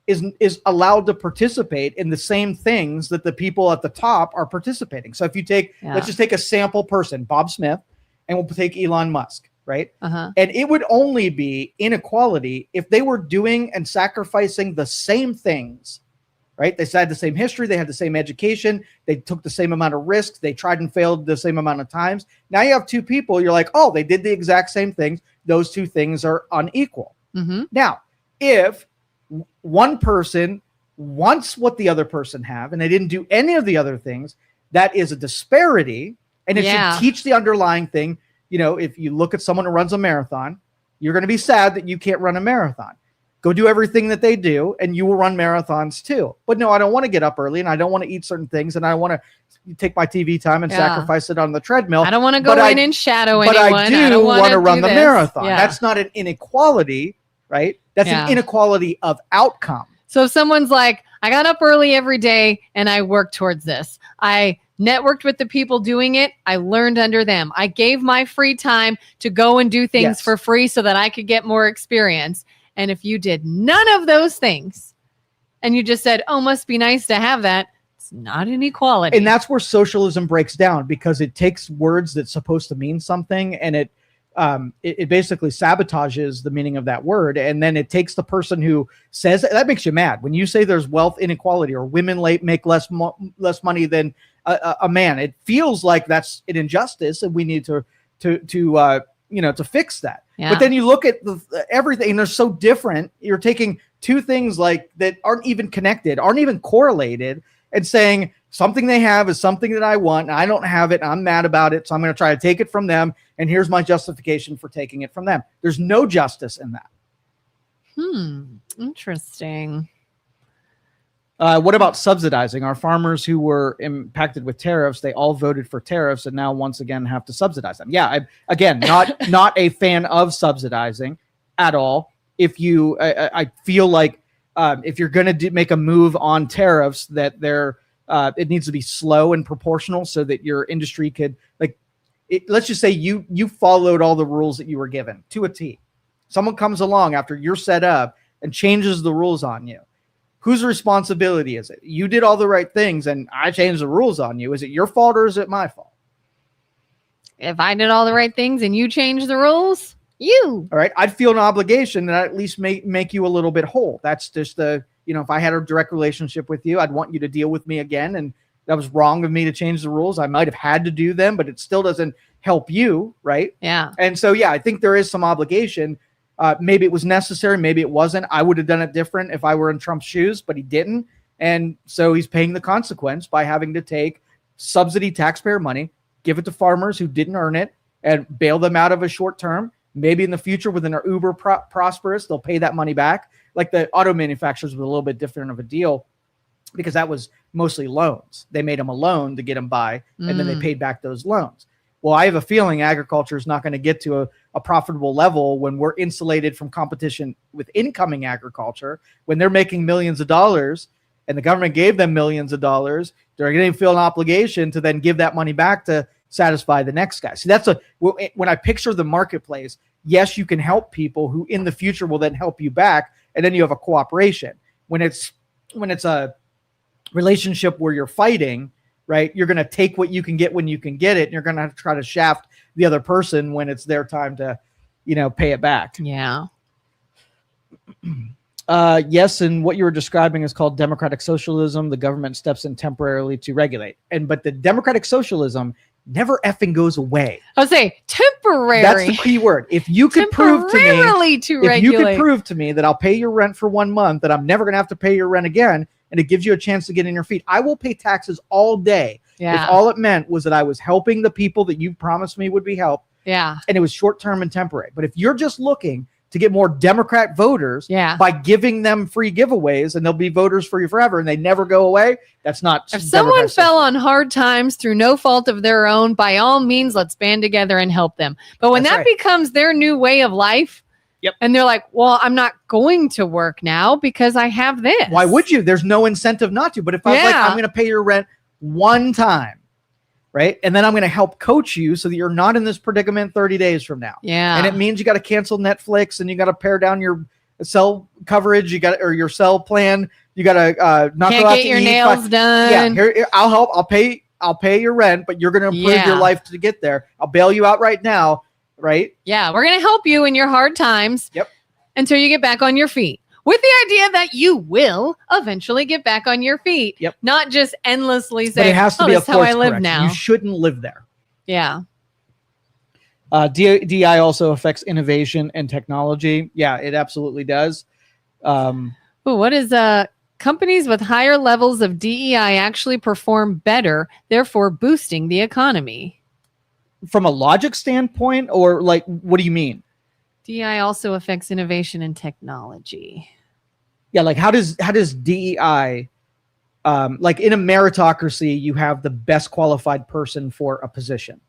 is allowed to participate in the same things that the people at the top are participating. So if you let's just take a sample person, Bob Smith, and we'll take Elon Musk, right? Uh-huh. And it would only be inequality if they were doing and sacrificing the same things. Right? They had the same history. They had the same education. They took the same amount of risks. They tried and failed the same amount of times. Now you have two people. You're like, oh, they did the exact same things. Those two things are unequal. Mm-hmm. Now, if one person wants what the other person have and they didn't do any of the other things, that is a disparity. And it should teach the underlying thing. if you look at someone who runs a marathon, you're going to be sad that you can't run a marathon. Go do everything that they do, and you will run marathons too. But no, I don't want to get up early, and I don't want to eat certain things, and I want to take my TV time and sacrifice it on the treadmill. I don't want to go in and shadow anyone. But I do want to run the marathon. Yeah. That's not an inequality, right? That's an inequality of outcome. So if someone's like, I got up early every day, and I worked towards this. I networked with the people doing it. I learned under them. I gave my free time to go and do things for free so that I could get more experience. And if you did none of those things and you just said, oh, must be nice to have that, it's not an equality. And that's where socialism breaks down, because it takes words that's supposed to mean something, and it basically sabotages the meaning of that word. And then it takes the person who says that makes you mad. When you say there's wealth inequality or women make less money than a man, it feels like that's an injustice, and we need to fix that. Yeah. But then you look at everything, and they're so different. You're taking two things like that aren't even connected, aren't even correlated, and saying something they have is something that I want, and I don't have it, and I'm mad about it, so I'm going to try to take it from them, and here's my justification for taking it from them. There's no justice in that. Interesting. What about subsidizing? Our farmers who were impacted with tariffs, they all voted for tariffs and now once again have to subsidize them. Yeah, not a fan of subsidizing at all. I feel like if you're going to make a move on tariffs, that it needs to be slow and proportional so that your industry could, let's just say you followed all the rules that you were given to a T. Someone comes along after you're set up and changes the rules on you. Whose responsibility is it? You did all the right things and I changed the rules on you. Is it your fault or is it my fault? If I did all the right things and you changed the rules, you. All right. I'd feel an obligation that I'd at least make you a little bit whole. That's just if I had a direct relationship with you, I'd want you to deal with me again. And that was wrong of me to change the rules. I might have had to do them, but it still doesn't help you. Right. Yeah. And so, I think there is some obligation. Maybe it was necessary. Maybe it wasn't. I would have done it different if I were in Trump's shoes, but he didn't. And so he's paying the consequence by having to take subsidy taxpayer money, give it to farmers who didn't earn it, and bail them out of a short term. Maybe in the future, when they're uber prosperous, they'll pay that money back. Like the auto manufacturers were a little bit different of a deal because that was mostly loans. They made them a loan to get them by, and then they paid back those loans. Well, I have a feeling agriculture is not going to get to a profitable level when we're insulated from competition with incoming agriculture. When they're making millions of dollars and the government gave them millions of dollars, they're going to feel an obligation to then give that money back to satisfy the next guy. So when I picture the marketplace, yes, you can help people who in the future will then help you back. And then you have a cooperation. When it's a relationship where you're fighting, right? You're going to take what you can get when you can get it. And you're going to have to try to shaft the other person when it's their time to, pay it back. Yeah. Yes. And what you were describing is called democratic socialism. The government steps in temporarily to regulate. But the democratic socialism never effing goes away. I would say temporary. That's the key word. If you could prove to me that I'll pay your rent for 1 month, that I'm never going to have to pay your rent again, and it gives you a chance to get in your feet, I will pay taxes all day. Yeah. If all it meant was that I was helping the people that you promised me would be helped. Yeah. And it was short-term and temporary. But if you're just looking to get more Democrat voters by giving them free giveaways and they'll be voters for you forever and they never go away, that's not. If someone fell on hard times through no fault of their own, by all means, let's band together and help them. But when that becomes their new way of life, and they're like, well, I'm not going to work now because I have this. Why would you? There's no incentive not to. But if I was like, I'm going to pay your rent one time, right? And then I'm going to help coach you so that you're not in this predicament 30 days from now. Yeah. And it means you got to cancel Netflix and you got to pare down your cell coverage. Or your cell plan. You got to not Can't go out get to your eat. nails done. Yeah. Here, I'll help. I'll pay your rent, but you're going to improve your life to get there. I'll bail you out right now. Right. Yeah. We're going to help you in your hard times. Yep. Until you get back on your feet. With the idea that you will eventually get back on your feet. Yep. Not just endlessly say, but it has to be this is how I live now. You shouldn't live there. Yeah. DI also affects innovation and technology. Yeah, it absolutely does. What is companies with higher levels of DEI actually perform better, therefore boosting the economy? from a logic standpoint, or like, what do you mean? DEI also affects innovation and technology. Yeah, like how does DEI, like in a meritocracy, you have the best qualified person for a position.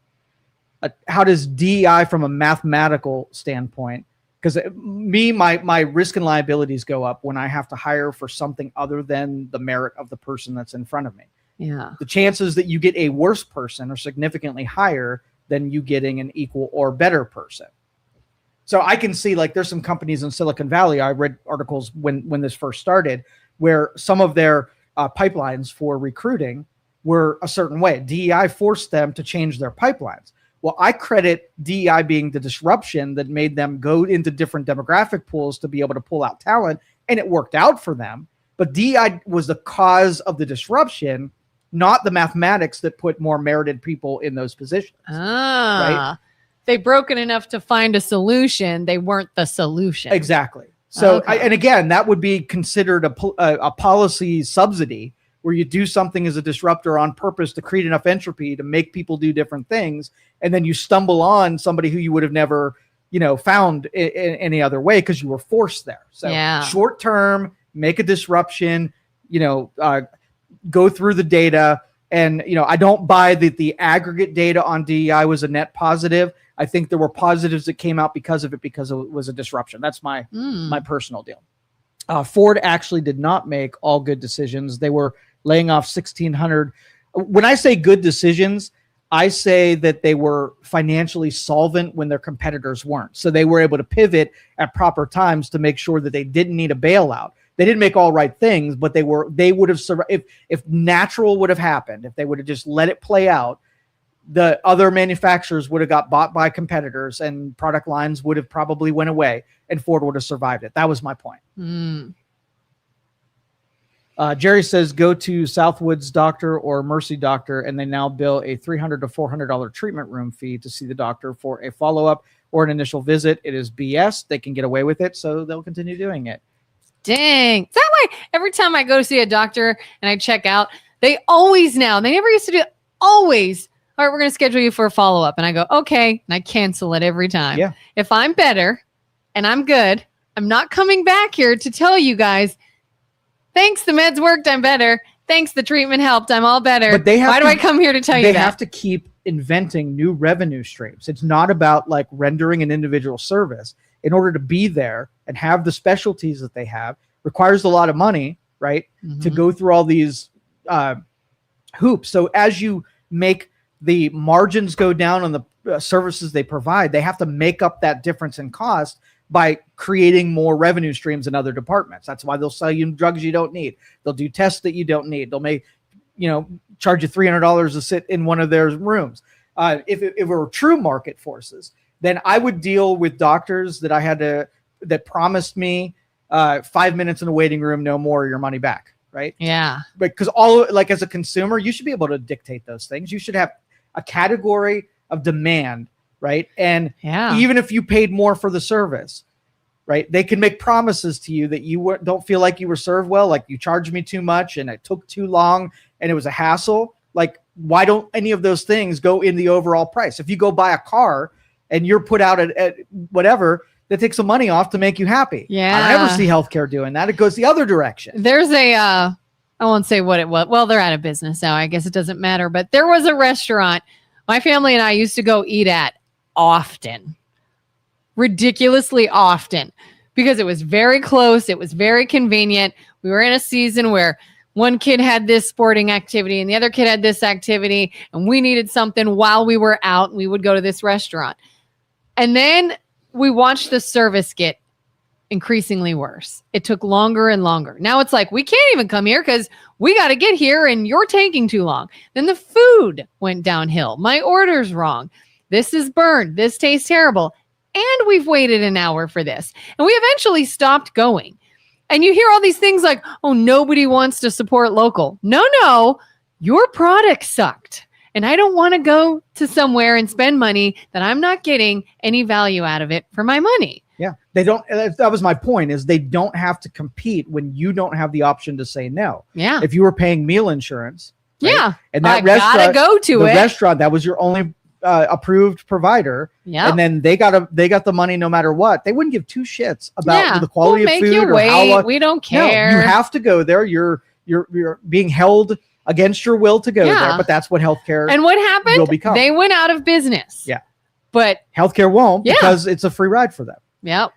How does DEI from a mathematical standpoint? Because my risk and liabilities go up when I have to hire for something other than the merit of the person that's in front of me. Yeah. The chances that you get a worse person are significantly higher than you getting an equal or better person. So I can see, like, there's some companies in Silicon Valley. I read articles when this first started, where some of their pipelines for recruiting were a certain way. DEI forced them to change their pipelines. Well, I credit DEI being the disruption that made them go into different demographic pools to be able to pull out talent, and it worked out for them. But DEI was the cause of the disruption, not the mathematics that put more merited people in those positions. Right? They broke it enough to find a solution. They weren't the solution. Exactly. So, Okay. and again, that would be considered a policy subsidy, where you do something as a disruptor on purpose to create enough entropy to make people do different things. And then you stumble on somebody who you would have never, found in any other way because you were forced there. So short term, make a disruption, go through the data. And, I don't buy that the aggregate data on DEI was a net positive. I think there were positives that came out because of it was a disruption. That's my personal deal. Ford actually did not make all good decisions. They were laying off 1,600. When I say good decisions, I say that they were financially solvent when their competitors weren't. So they were able to pivot at proper times to make sure that they didn't need a bailout. They didn't make all right things, but they would have survived. If natural would have happened, if they would have just let it play out, the other manufacturers would have got bought by competitors and product lines would have probably went away and Ford would have survived it. That was my point. Jerry says, go to Southwood's doctor or Mercy doctor, and they now bill a $300 to $400 treatment room fee to see the doctor for a follow-up or an initial visit. It is BS. They can get away with it, so they'll continue doing it. Dang. Is that why every time I go to see a doctor and I check out, they never used to do it, always, all right, we're going to schedule you for a follow-up. And I go, okay. And I cancel it every time. Yeah. If I'm better and I'm good, I'm not coming back here to tell you guys, thanks, the meds worked, I'm better. Thanks, the treatment helped, I'm all better. But why do I come here to tell you that? They have to keep inventing new revenue streams. It's not about like rendering an individual service. In order to be there and have the specialties that they have requires a lot of money, right? To go through all these hoops. So as you make the margins go down on the services they provide, they have to make up that difference in cost by creating more revenue streams in other departments. That's why they'll sell you drugs you don't need. They'll do tests that you don't need. They'll charge you $300 to sit in one of their rooms. If it were true market forces, then I would deal with doctors that promised me 5 minutes in a waiting room, no more, your money back. Right. Yeah. Because as a consumer, you should be able to dictate those things. You should have a category of demand. Right. And even if you paid more for the service, right, they can make promises to you that you don't feel like you were served well, like you charged me too much and it took too long and it was a hassle. Like, why don't any of those things go in the overall price? If you go buy a car and you're put out at whatever, that takes some money off to make you happy. Yeah. I never see healthcare doing that. It goes the other direction. There's I won't say what it was. Well, they're out of business now. I guess it doesn't matter. But there was a restaurant my family and I used to go eat at often, ridiculously often, because it was very close. It was very convenient. We were in a season where one kid had this sporting activity and the other kid had this activity, and we needed something while we were out, and we would go to this restaurant. And then we watched the service get increasingly worse. It took longer and longer. Now it's like, we can't even come here because we got to get here and you're taking too long. Then the food went downhill. My order's wrong. This is burned. This tastes terrible. And we've waited an hour for this. And we eventually stopped going. And you hear all these things like, oh, nobody wants to support local. No, your product sucked. And I don't want to go to somewhere and spend money that I'm not getting any value out of it for my money. Yeah, they don't. That was my point, is they don't have to compete when you don't have the option to say no. Yeah. If you were paying meal insurance. Right? Yeah. And that I gotta go to the it. restaurant, that was your only approved provider, Yeah. and then they got the money no matter what. They wouldn't give two shits about the quality we'll of make food you or wait. how long. We don't No, care. you have to go there. You're being held against your will to go there, but that's what healthcare and what happened? will become. They went out of business. Yeah. But healthcare won't because it's a free ride for them. Yep.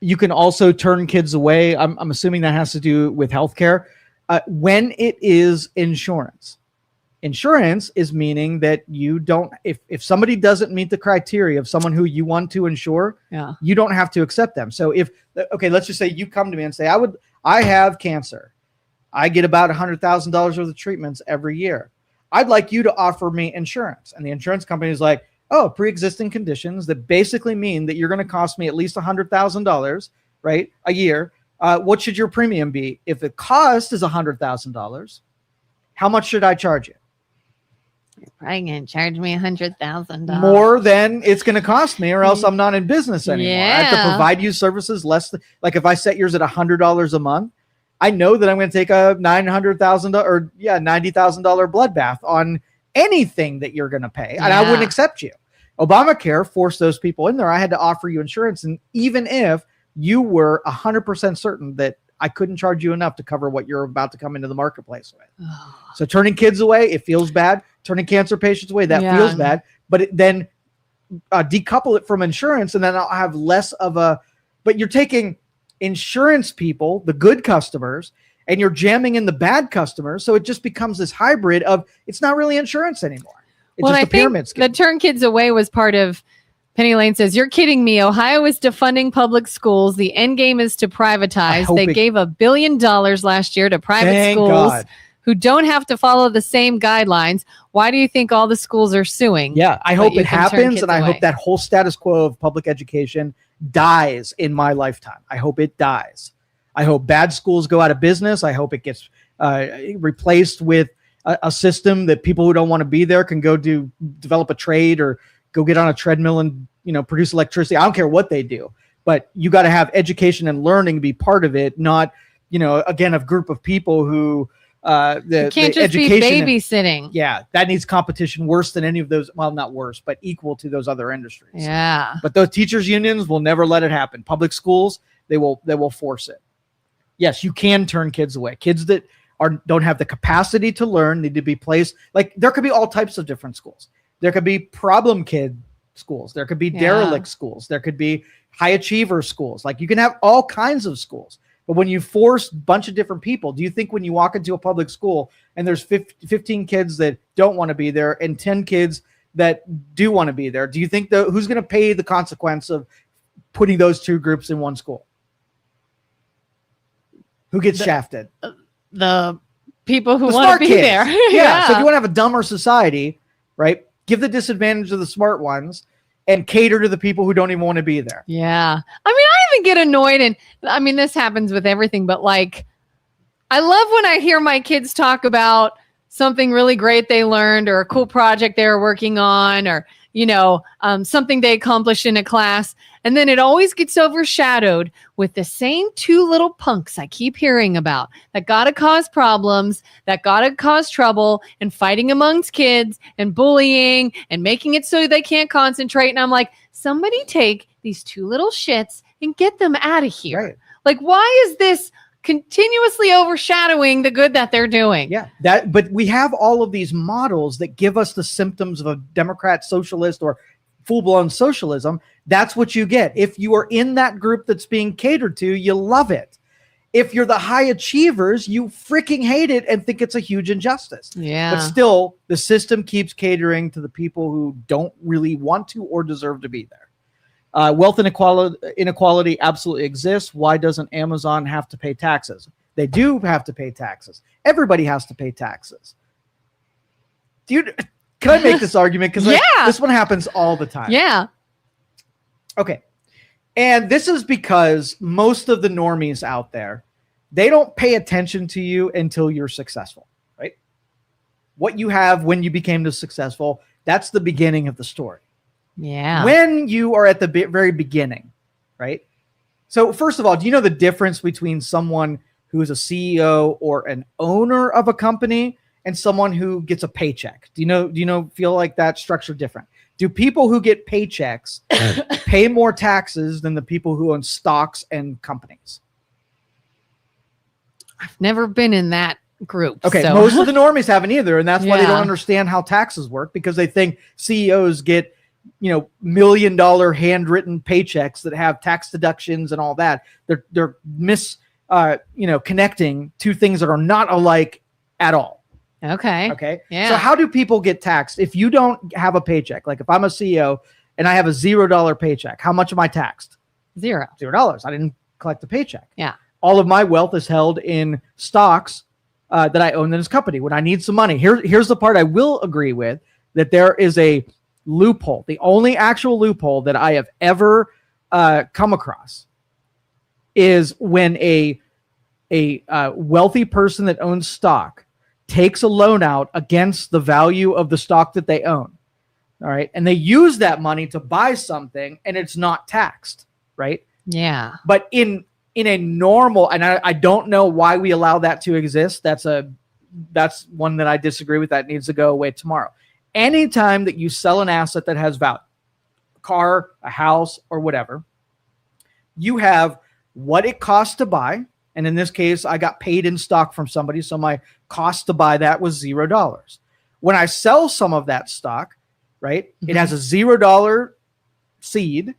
You can also turn kids away. I'm assuming that has to do with healthcare. When it is insurance. Insurance is meaning that you don't, if somebody doesn't meet the criteria of someone who you want to insure, you don't have to accept them. So let's just say you come to me and say, I have cancer. I get about $100,000 worth of treatments every year. I'd like you to offer me insurance. And the insurance company is like, oh, pre-existing conditions that basically mean that you're going to cost me at least $100,000, right, a year. What should your premium be? If the cost is $100,000, how much should I charge you? You're probably going to charge me $100,000 more than it's going to cost me, or else I'm not in business anymore. I have to provide you services less than, like if I set yours at $100 a month, I know that I'm going to take a $900,000 or $90,000 bloodbath on anything that you're going to pay, and I wouldn't accept you. Obamacare forced those people in there. I had to offer you insurance, and even if you were 100% certain that I couldn't charge you enough to cover what you're about to come into the marketplace with. So turning kids away, it feels bad. Turning cancer patients away, that feels bad. But then decouple it from insurance, and then I'll have less of a. But you're taking insurance people, the good customers, and you're jamming in the bad customers. So it just becomes this hybrid of it's not really insurance anymore. It's just a pyramid scheme. The turn kids away was part of. Penny Lane says, "You're kidding me. Ohio is defunding public schools. The end game is to privatize. They gave $1 billion last year to private schools who don't have to follow the same guidelines. Why do you think all the schools are suing?" Yeah, I hope it happens, and I hope that whole status quo of public education dies in my lifetime. I hope it dies. I hope bad schools go out of business. I hope it gets replaced with a system that people who don't want to be there can go develop a trade or go get on a treadmill and, produce electricity. I don't care what they do, but you got to have education and learning be part of it. Not, again, a group of people who you can't just be babysitting. That needs competition worse than any of those. Well, not worse, but equal to those other industries. Yeah. But those teachers unions will never let it happen. Public schools, they will force it. Yes, you can turn kids away. Kids that don't have the capacity to learn need to be placed. Like there could be all types of different schools. There could be problem kid schools. There could be derelict schools. There could be high achiever schools. Like you can have all kinds of schools. But when you force a bunch of different people, do you think when you walk into a public school and there's 15 kids that don't want to be there and 10 kids that do want to be there, do you think who's going to pay the consequence of putting those two groups in one school? Who gets shafted? The people who want to be there. So if you want to have a dumber society, right? Give the disadvantage of the smart ones and cater to the people who don't even want to be there. Yeah. I even get annoyed, and this happens with everything, but like, I love when I hear my kids talk about something really great they learned or a cool project they were working on or, something they accomplished in a class. And then it always gets overshadowed with the same two little punks I keep hearing about that got to cause problems, that got to cause trouble and fighting amongst kids and bullying and making it so they can't concentrate. And I'm like, somebody take these two little shits and get them out of here. Right. Like, why is this continuously overshadowing the good that they're doing? Yeah, but we have all of these models that give us the symptoms of a Democrat, socialist, or full-blown socialism. That's what you get. If you are in that group that's being catered to, you love it. If you're the high achievers, you freaking hate it and think it's a huge injustice. Yeah. But still, the system keeps catering to the people who don't really want to or deserve to be there. Wealth inequality absolutely exists. Why doesn't Amazon have to pay taxes? They do have to pay taxes. Everybody has to pay taxes. Can I make this argument? Because this one happens all the time. Yeah. Okay. And this is because most of the normies out there, they don't pay attention to you until you're successful, right? What you have when you became successful, that's the beginning of the story. Yeah. When you are at the very beginning, right? So first of all, do you know the difference between someone who is a CEO or an owner of a company and someone who gets a paycheck? Do you know feel like that structure different? Do people who get paychecks pay more taxes than the people who own stocks and companies? I've never been in that group. Okay, so. most of the normies haven't either, and that's why they Yeah. don't understand how taxes work, because they think CEOs get, $1 million handwritten paychecks that have tax deductions and all that. They're connecting two things that are not alike at all. Okay. Okay. Yeah. So how do people get taxed if you don't have a paycheck? Like if I'm a CEO and I have a $0 paycheck, how much am I taxed? Zero. $0. I didn't collect the paycheck. Yeah. All of my wealth is held in stocks that I own in this company. When I need some money, here's the part I will agree with, that there is a loophole. The only actual loophole that I have ever come across is when a wealthy person that owns stock takes a loan out against the value of the stock that they own. All right. And they use that money to buy something and it's not taxed. Right. Yeah. But in a normal, and I don't know why we allow that to exist. That's one that I disagree with. That needs to go away tomorrow. Anytime that you sell an asset that has value, a car, a house, or whatever, you have what it costs to buy. And in this case, I got paid in stock from somebody, so my cost to buy that was $0. When I sell some of that stock, right, it has a $0 seed,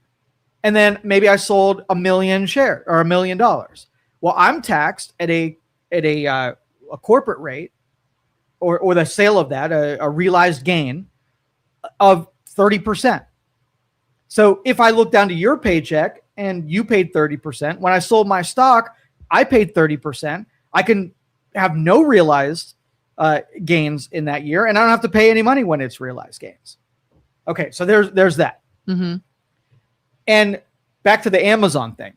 and then maybe I sold 1 million share or $1 million. Well, I'm taxed at a corporate rate, or the sale of that, a realized gain of 30%. So if I look down to your paycheck and you paid 30%, when I sold my stock, I paid 30%. I can have no realized gains in that year, and I don't have to pay any money when it's realized gains. Okay, so there's that. Mm-hmm. And back to the Amazon thing.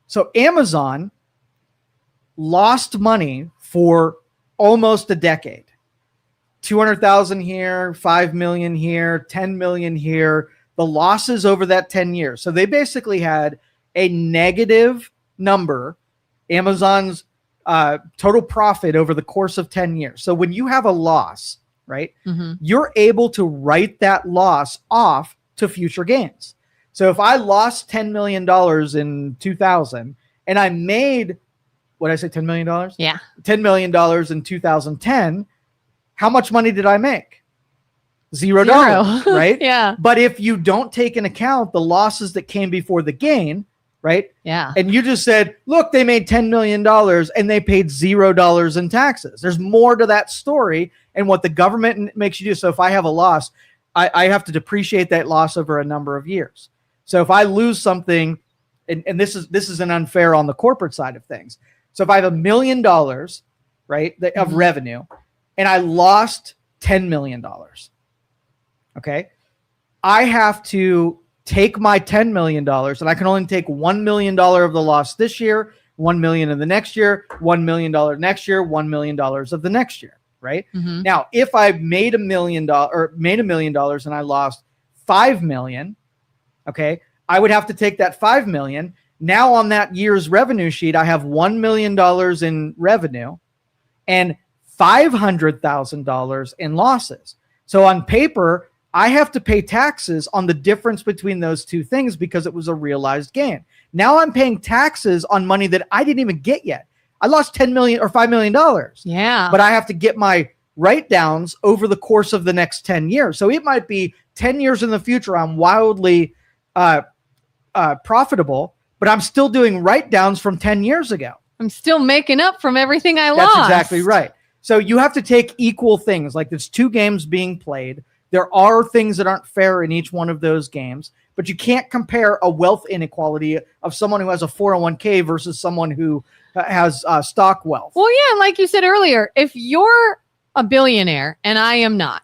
So Amazon lost money for almost a decade. 200,000 here, 5 million here, 10 million here. The losses over that 10 years. So they basically had a negative number, Amazon's total profit over the course of 10 years. So when you have a loss, right, you're able to write that loss off to future gains. So if I lost $10 million in 2000 and I made, what did I say, $10 million? Yeah. $10 million in 2010, how much money did I make? $0, right? Yeah. But if you don't take into account the losses that came before the gain, right? Yeah. And you just said, look, they made $10 million and they paid $0 in taxes. There's more to that story and what the government makes you do. So if I have a loss, I have to depreciate that loss over a number of years. So if I lose something, and this is an unfair on the corporate side of things. So if I have $1 million, right, of revenue, and I lost $10 million, okay, I have to take my $10 million, and I can only take $1 million of the loss this year, $1 million in the next year, $1 million next year, $1 million of the next year, right? Now, if I made $1 million and I lost $5 million, okay, I would have to take that $5 million. Now on that year's revenue sheet, I have $1 million in revenue and $500,000 in losses. So on paper, I have to pay taxes on the difference between those two things because it was a realized gain. Now I'm paying taxes on money that I didn't even get yet. I lost $10 million or $5 million. Yeah. But I have to get my write-downs over the course of the next 10 years. So it might be 10 years in the future, I'm wildly profitable, but I'm still doing write-downs from 10 years ago. I'm still making up from everything I That's lost. exactly right. So you have to take equal things. Like there's two games being played. There are things that aren't fair in each one of those games, but you can't compare a wealth inequality of someone who has a 401k versus someone who has stock wealth. Well, yeah, like you said earlier, if you're a billionaire and I am not,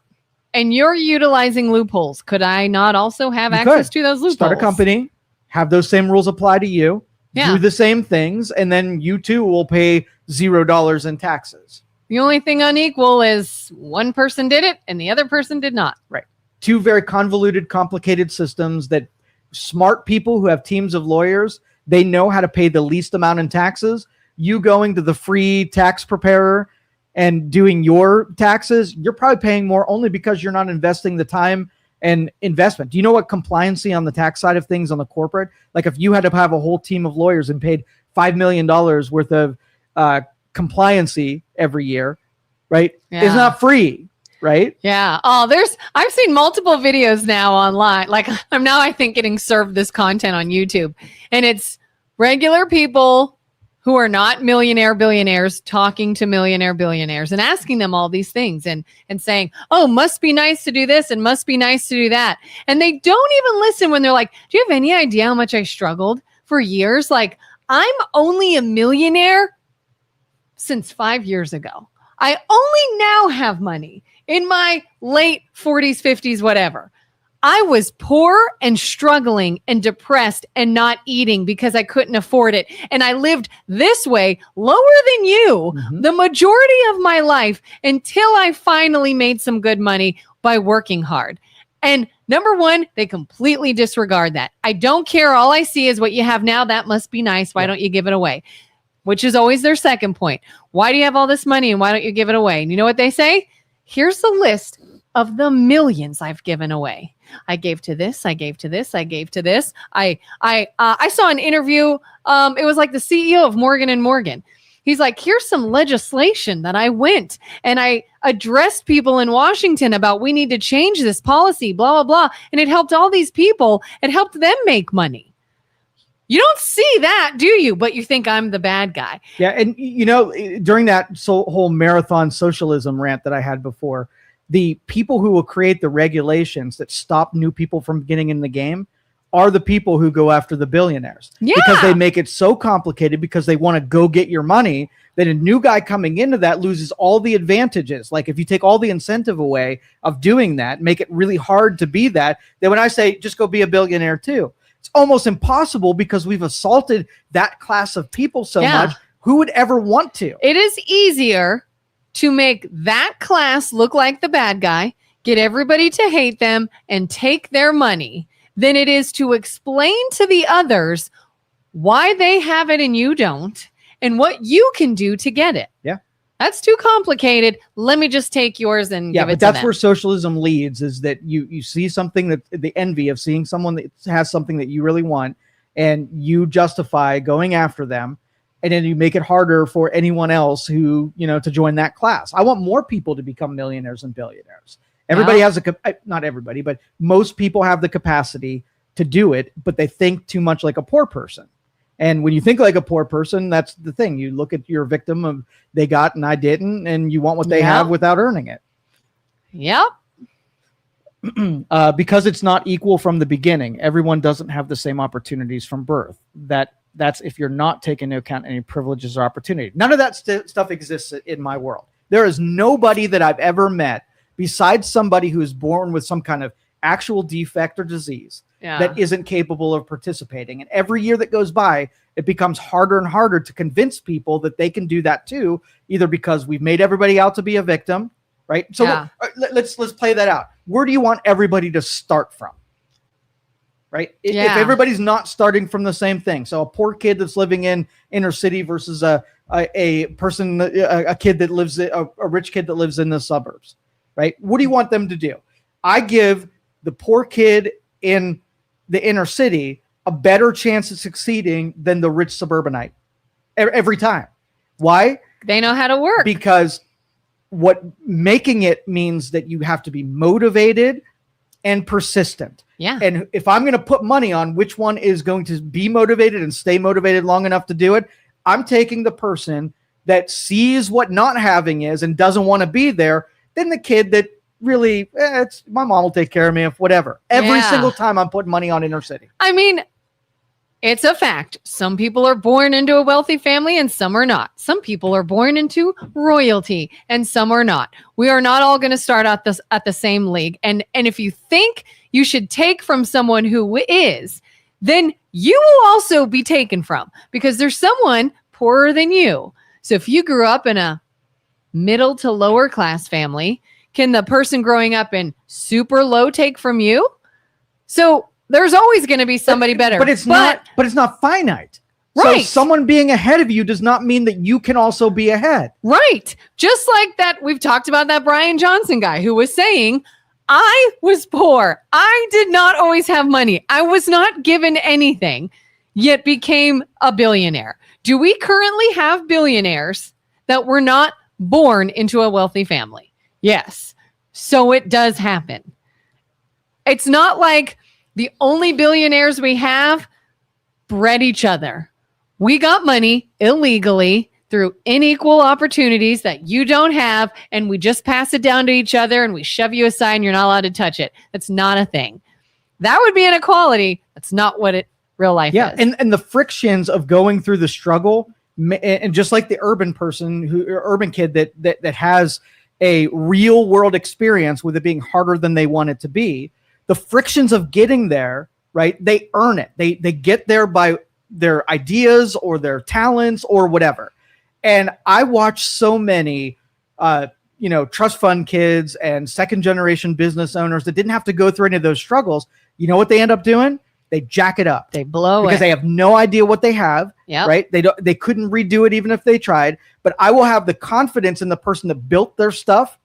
and you're utilizing loopholes, could I not also have access to those loopholes? Start a company, have those same rules apply to you, do the same things, and then you too will pay $0 in taxes. The only thing unequal is one person did it and the other person did not. Right. Two very convoluted, complicated systems that smart people who have teams of lawyers, they know how to pay the least amount in taxes. You going to the free tax preparer and doing your taxes, you're probably paying more only because you're not investing the time and investment. Do you know what compliancy on the tax side of things on the corporate? Like if you had to have a whole team of lawyers and paid $5 million worth of compliancy every year, right? Yeah. It's not free, right? Yeah. Oh, I've seen multiple videos now online. Like I'm now, I think, getting served this content on YouTube, and it's regular people who are not millionaire billionaires talking to millionaire billionaires and asking them all these things and saying, oh, must be nice to do this and must be nice to do that. And they don't even listen when they're like, do you have any idea how much I struggled for years? Like I'm only a millionaire since 5 years ago. I only now have money in my late 40s, 50s, whatever. I was poor and struggling and depressed and not eating because I couldn't afford it. And I lived this way, lower than you, the majority of my life until I finally made some good money by working hard. And number one, they completely disregard that. I don't care. All I see is what you have now. That must be nice. Why don't you give it away? Which is always their second point. Why do you have all this money and why don't you give it away? And you know what they say? Here's the list of the millions I've given away. I gave to this. I gave to this. I gave to this. I saw an interview. It was like the CEO of Morgan & Morgan. He's like, here's some legislation that I went and I addressed people in Washington about we need to change this policy, blah, blah, blah. And it helped all these people. It helped them make money. You don't see that, do you? But you think I'm the bad guy. Yeah. And, you know, during that whole marathon socialism rant that I had before, the people who will create the regulations that stop new people from getting in the game are the people who go after the billionaires. Yeah. Because they make it so complicated because they want to go get your money that a new guy coming into that loses all the advantages. Like if you take all the incentive away of doing that, make it really hard to be that, then when I say just go be a billionaire too, it's almost impossible because we've assaulted that class of people so much. Who would ever want to? It is easier to make that class look like the bad guy, get everybody to hate them and take their money than it is to explain to the others why they have it and you don't and what you can do to get it. Yeah. That's too complicated. Let me just take yours and give it to them. But that's where socialism leads, is that you see something, that the envy of seeing someone that has something that you really want and you justify going after them. And then you make it harder for anyone else who, you know, to join that class. I want more people to become millionaires and billionaires. Everybody has not everybody, but most people have the capacity to do it, but they think too much like a poor person. And when you think like a poor person, that's the thing. You look at your victim of they got and I didn't, and you want what they have without earning it. Yep. Because it's not equal from the beginning. Everyone doesn't have the same opportunities from birth. That's if you're not taking into account any privileges or opportunity. None of that stuff exists in my world. There is nobody that I've ever met besides somebody who is born with some kind of actual defect or disease that isn't capable of participating. And every year that goes by, it becomes harder and harder to convince people that they can do that too, either because we've made everybody out to be a victim, right? So let's play that out. Where do you want everybody to start from? Right? If everybody's not starting from the same thing. So a poor kid that's living in inner city versus a kid that lives, a rich kid that lives in the suburbs, right? What do you want them to do? I give the poor kid in the inner city a better chance of succeeding than the rich suburbanite every time. Why? They know how to work. Because what making it means that you have to be motivated and persistent. Yeah. And if I'm going to put money on which one is going to be motivated and stay motivated long enough to do it, I'm taking the person that sees what not having is and doesn't want to be there, than the kid that really, it's my mom will take care of me if whatever. Every single time I'm putting money on inner city. I mean, it's a fact. Some people are born into a wealthy family and some are not. Some people are born into royalty and some are not. We are not all going to start at the same league. And if you think you should take from someone who is, then you will also be taken from, because there's someone poorer than you. So if you grew up in a middle to lower class family, can the person growing up in super low take from you? So there's always going to be somebody better. But it's not finite. Right. So someone being ahead of you does not mean that you can also be ahead. Right. Just like that, we've talked about that Brian Johnson guy who was saying, I was poor. I did not always have money. I was not given anything, yet became a billionaire. Do we currently have billionaires that were not born into a wealthy family? Yes. So it does happen. It's not like the only billionaires we have bred each other. We got money illegally through unequal opportunities that you don't have, and we just pass it down to each other and we shove you aside and you're not allowed to touch it. That's not a thing. That would be inequality. That's not what real life is. And the frictions of going through the struggle, and just like the urban kid that has a real world experience with it being harder than they want it to be, the frictions of getting there, right? They earn it. They get there by their ideas or their talents or whatever. And I watch so many, trust fund kids and second generation business owners that didn't have to go through any of those struggles. You know what they end up doing? They jack it up. They blow because they have no idea what they have. Yep. Right. They couldn't redo it even if they tried. But I will have the confidence in the person that built their stuff,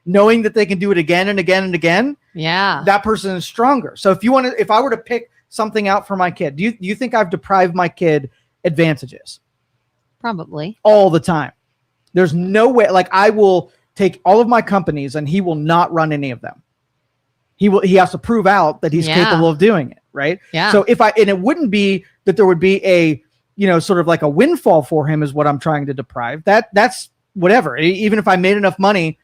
knowing that they can do it again and again and again. Yeah. That person is stronger. So if I were to pick something out for my kid, do you think I've deprived my kid advantages? Probably. All the time. There's no way. Like, I will take all of my companies and he will not run any of them. He has to prove out that he's capable of doing it. Right. Yeah. So and it wouldn't be that there would be a, sort of like a windfall for him is what I'm trying to deprive. That's whatever. Even if I made enough money,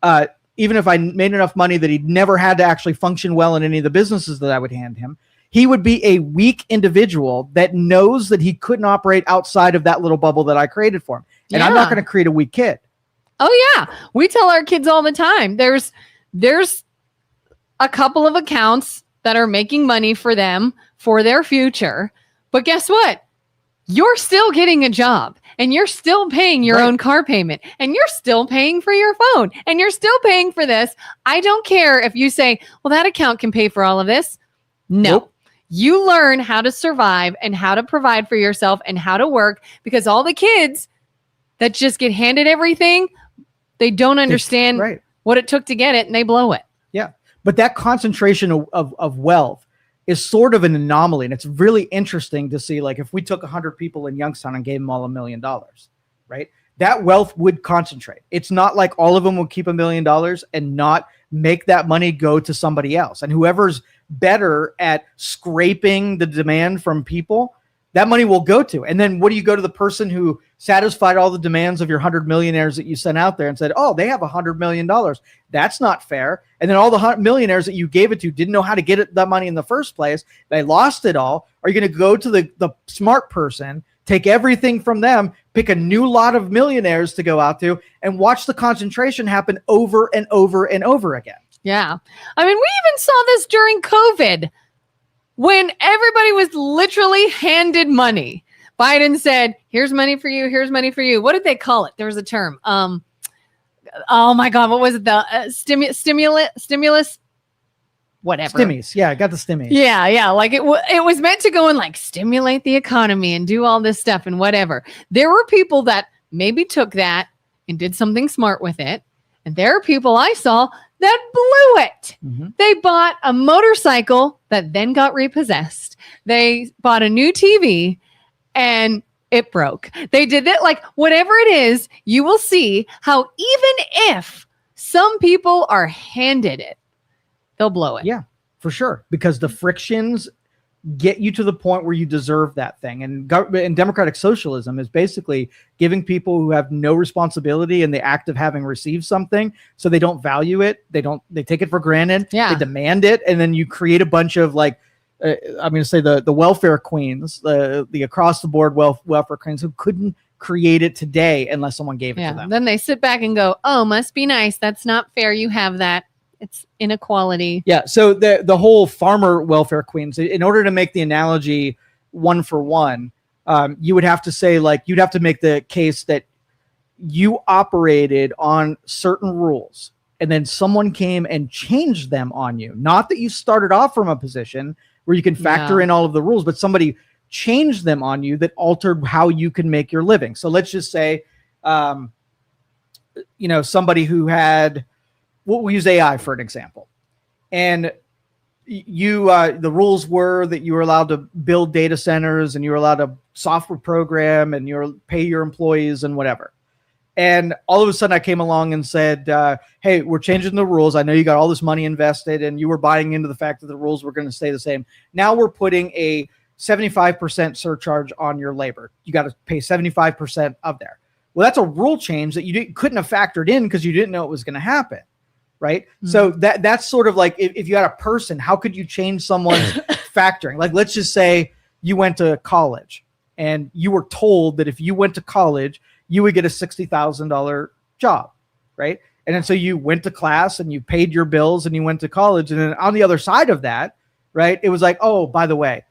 that he'd never had to actually function well in any of the businesses that I would hand him, he would be a weak individual that knows that he couldn't operate outside of that little bubble that I created for him. And I'm not going to create a weak kid. Oh yeah. We tell our kids all the time, there's a couple of accounts that are making money for them for their future. But guess what? You're still getting a job and you're still paying your own car payment and you're still paying for your phone and you're still paying for this. I don't care if you say, well, that account can pay for all of this. No. Nope. You learn how to survive and how to provide for yourself and how to work, because all the kids that just get handed everything, they don't understand what it took to get it and they blow it. Yeah. But that concentration of wealth is sort of an anomaly. And it's really interesting to see, like, if we took 100 people in Youngstown and gave them all $1 million, right? That wealth would concentrate. It's not like all of them will keep $1 million and not make that money go to somebody else. And whoever's better at scraping the demand from people, that money will go to. And then what do you go to the person who satisfied all the demands of your 100 millionaires that you sent out there and said, oh, they have $100 million. That's not fair. And then all the millionaires that you gave it to didn't know how to get that money in the first place. They lost it all. Are you going to go to the smart person, take everything from them, pick a new lot of millionaires to go out to, and watch the concentration happen over and over and over again? Yeah. I mean, we even saw this during COVID when everybody was literally handed money. Biden said, here's money for you. Here's money for you. What did they call it? There was a term. Oh my God. What was it? The stimulus, whatever. Stimmies. Yeah. I got the stimmies. Yeah. Yeah. Like it was meant to go and like stimulate the economy and do all this stuff and whatever. There were people that maybe took that and did something smart with it. And there are people I saw that blew it. Mm-hmm. They bought a motorcycle that then got repossessed. They bought a new TV and it broke. They did that. Like, whatever it is, you will see how even if some people are handed it, they'll blow it. Yeah, for sure. Because the frictions get you to the point where you deserve that thing. And democratic socialism is basically giving people who have no responsibility in the act of having received something, so they don't value it. They take it for granted. Yeah. They demand it. And then you create a bunch of, like, I'm going to say the welfare queens, the across the board welfare queens who couldn't create it today unless someone gave it to them. Then they sit back and go, oh, must be nice. That's not fair. You have that. It's inequality. Yeah. So the whole farmer welfare queens, in order to make the analogy one for one, you would have to say, like, you'd have to make the case that you operated on certain rules and then someone came and changed them on you. Not that you started off from a position where you can factor in all of the rules, but somebody changed them on you that altered how you can make your living. So let's just say, somebody who had, we'll use AI for an example. And you, the rules were that you were allowed to build data centers and you were allowed to software program and you're pay your employees and whatever. And all of a sudden I came along and said, hey, we're changing the rules. I know you got all this money invested and you were buying into the fact that the rules were going to stay the same. Now we're putting a 75% surcharge on your labor. You got to pay 75% of there. Well, that's a rule change that you couldn't have factored in because you didn't know it was going to happen. Right. Mm-hmm. So that's sort of like if you had a person, how could you change someone's factoring? Like, let's just say you went to college and you were told that if you went to college, you would get a $60,000 job. Right. And then so you went to class and you paid your bills and you went to college. And then on the other side of that, right, it was like, oh, by the way,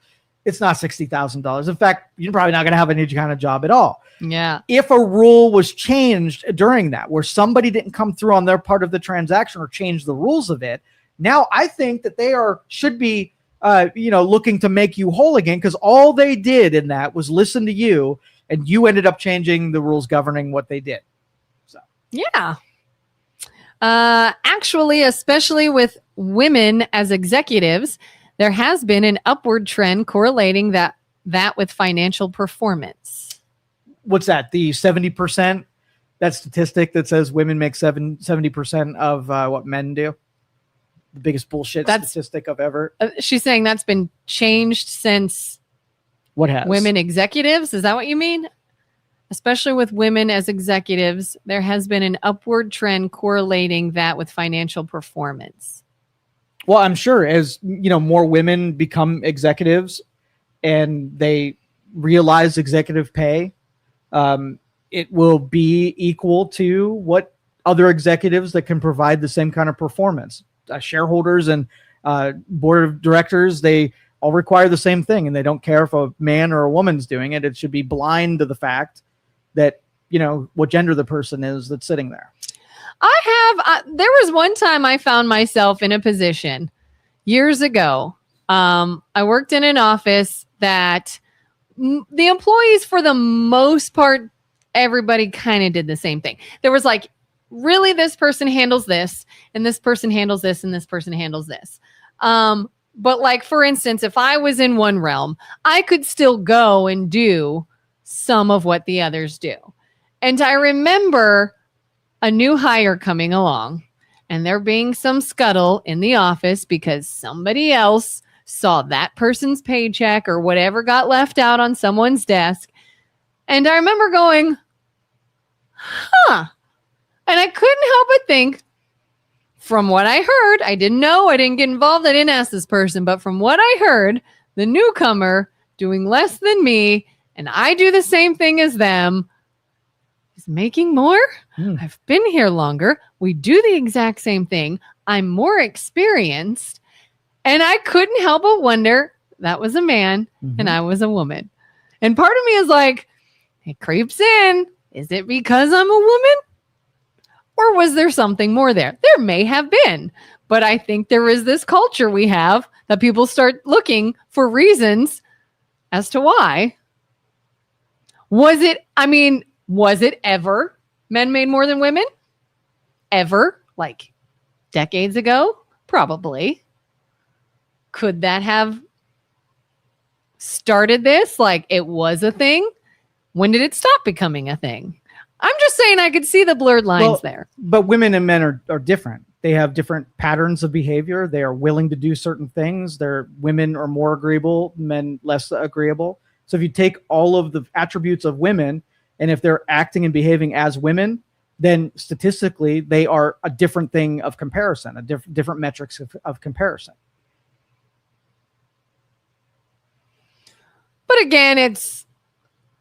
it's not $60,000. In fact, you're probably not going to have any kind of job at all. Yeah. If a rule was changed during that, where somebody didn't come through on their part of the transaction or change the rules of it, now I think that they should be, looking to make you whole again, because all they did in that was listen to you, and you ended up changing the rules governing what they did. So yeah. Actually, especially with women as executives, there has been an upward trend correlating that with financial performance. What's that? The 70%? That statistic that says women make 70% of what men do? The biggest bullshit statistic of ever. She's saying that's been changed since what has? Women executives? Is that what you mean? Especially with women as executives, there has been an upward trend correlating that with financial performance. Well, I'm sure as more women become executives and they realize executive pay, it will be equal to what other executives that can provide the same kind of performance. Shareholders and board of directors, they all require the same thing, and they don't care if a man or a woman's doing it. It should be blind to the fact that, what gender the person is that's sitting there. There was one time I found myself in a position years ago. I worked in an office that the employees, for the most part, everybody kind of did the same thing. There was like, really, this person handles this, and this person handles this, and this person handles this. But like, for instance, if I was in one realm, I could still go and do some of what the others do. And I remember a new hire coming along and there being some scuttle in the office because somebody else saw that person's paycheck or whatever got left out on someone's desk. And I remember going, and I couldn't help but think, from what I heard, I didn't know, I didn't get involved, I didn't ask this person, but from what I heard, the newcomer doing less than me, and I do the same thing as them, is making more. I've been here longer. We do the exact same thing. I'm more experienced. And I couldn't help but wonder, that was a man and I was a woman. And part of me is like, it creeps in. Is it because I'm a woman? Or was there something more there? There may have been. But I think there is this culture we have that people start looking for reasons as to why. Was it ever men made more than women? Ever? Like decades ago? Probably. Could that have started this? Like it was a thing? When did it stop becoming a thing? I'm just saying I could see the blurred lines there. But women and men are different. They have different patterns of behavior. They are willing to do certain things. Women are more agreeable, men less agreeable. So if you take all of the attributes of women, and if they're acting and behaving as women, then statistically they are a different thing of comparison, different metrics of comparison. But again,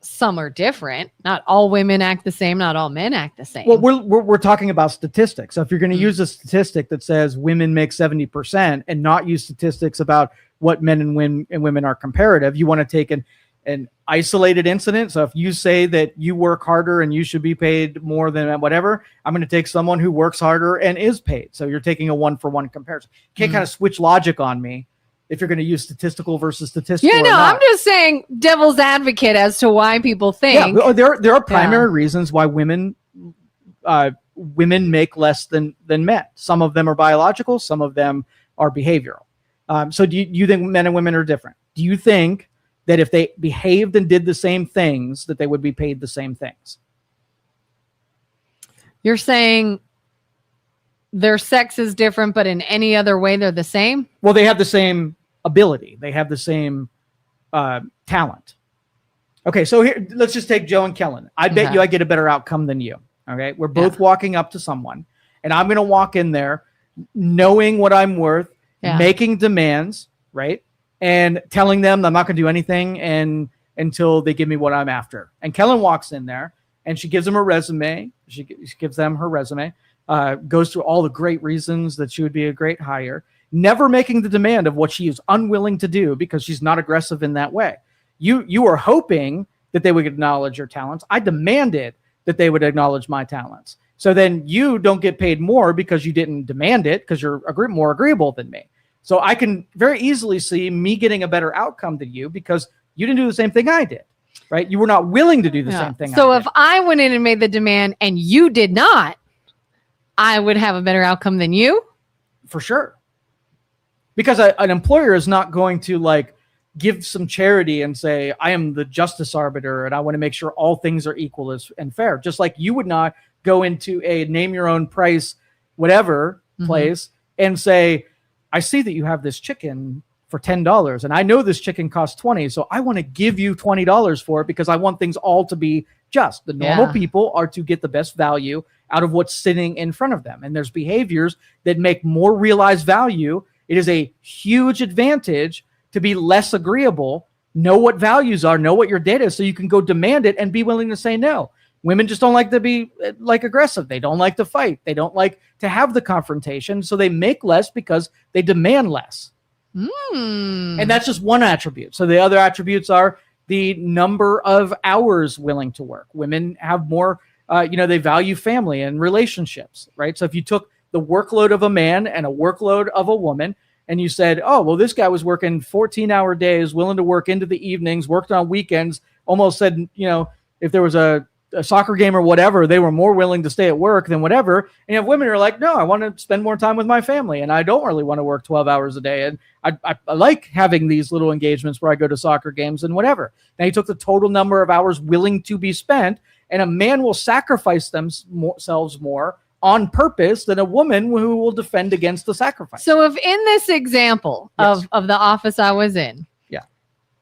some are different. Not all women act the same. Not all men act the same. Well, we're talking about statistics. So if you're going to use a statistic that says women make 70% and not use statistics about what men and women are comparative, you want to take an isolated incident. So if you say that you work harder and you should be paid more than whatever, I'm going to take someone who works harder and is paid. So you're taking a 1-for-1 comparison. You can't kind of switch logic on me if you're going to use statistical versus statistical. Yeah, or no, not. I'm just saying devil's advocate as to why people think. Yeah, there are primary reasons why women make less than men. Some of them are biological, some of them are behavioral. So do you think men and women are different? Do you think that if they behaved and did the same things, that they would be paid the same things? You're saying their sex is different, but in any other way, they're the same? Well, they have the same ability. They have the same talent. Okay, so here, let's just take Joe and Kelin. I bet you I get a better outcome than you. Okay, we're both walking up to someone, and I'm going to walk in there knowing what I'm worth, making demands, right? And telling them I'm not going to do anything until they give me what I'm after. And Kelin walks in there, and she gives them a resume. She gives them her resume, goes through all the great reasons that she would be a great hire, never making the demand of what she is unwilling to do because she's not aggressive in that way. You are hoping that they would acknowledge your talents. I demanded that they would acknowledge my talents. So then you don't get paid more because you didn't demand it because you're more agreeable than me. So I can very easily see me getting a better outcome than you because you didn't do the same thing I did, right? You were not willing to do the same thing. So if I went in and made the demand and you did not, I would have a better outcome than you? For sure. Because an employer is not going to like give some charity and say, I am the justice arbiter and I want to make sure all things are equal and fair. Just like you would not go into a name your own price, whatever place and say, I see that you have this chicken for $10 and I know this chicken costs $20. So I want to give you $20 for it because I want things all to be just. The normal people are to get the best value out of what's sitting in front of them. And there's behaviors that make more realized value. It is a huge advantage to be less agreeable, know what values are, know what your data is, so you can go demand it and be willing to say no. Women just don't like to be like aggressive. They don't like to fight. They don't like to have the confrontation. So they make less because they demand less. And that's just one attribute. So the other attributes are the number of hours willing to work. Women have more, they value family and relationships, right? So if you took the workload of a man and a workload of a woman, and you said, oh, well, this guy was working 14-hour days, willing to work into the evenings, worked on weekends, almost said, if there was a soccer game or whatever, they were more willing to stay at work than whatever. And you have women who are like, no, I want to spend more time with my family, and I don't really want to work 12 hours a day. And I like having these little engagements where I go to soccer games and whatever. Now, you took the total number of hours willing to be spent, and a man will sacrifice themselves more on purpose than a woman who will defend against the sacrifice. So if in this example of the office I was in,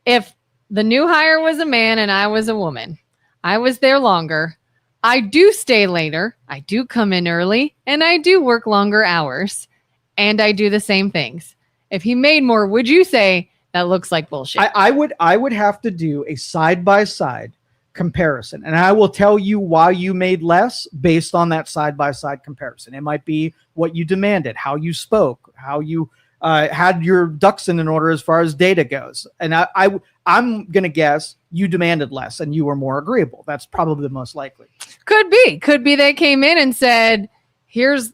if the new hire was a man and I was a woman, I was there longer, I do stay later, I do come in early, and I do work longer hours, and I do the same things. If he made more, would you say that looks like bullshit? I would have to do a side-by-side comparison, and I will tell you why you made less based on that side-by-side comparison. It might be what you demanded, how you spoke, how you had your ducks in order as far as data goes. And I'm gonna guess you demanded less and you were more agreeable. That's probably the most likely. Could be they came in and said, here's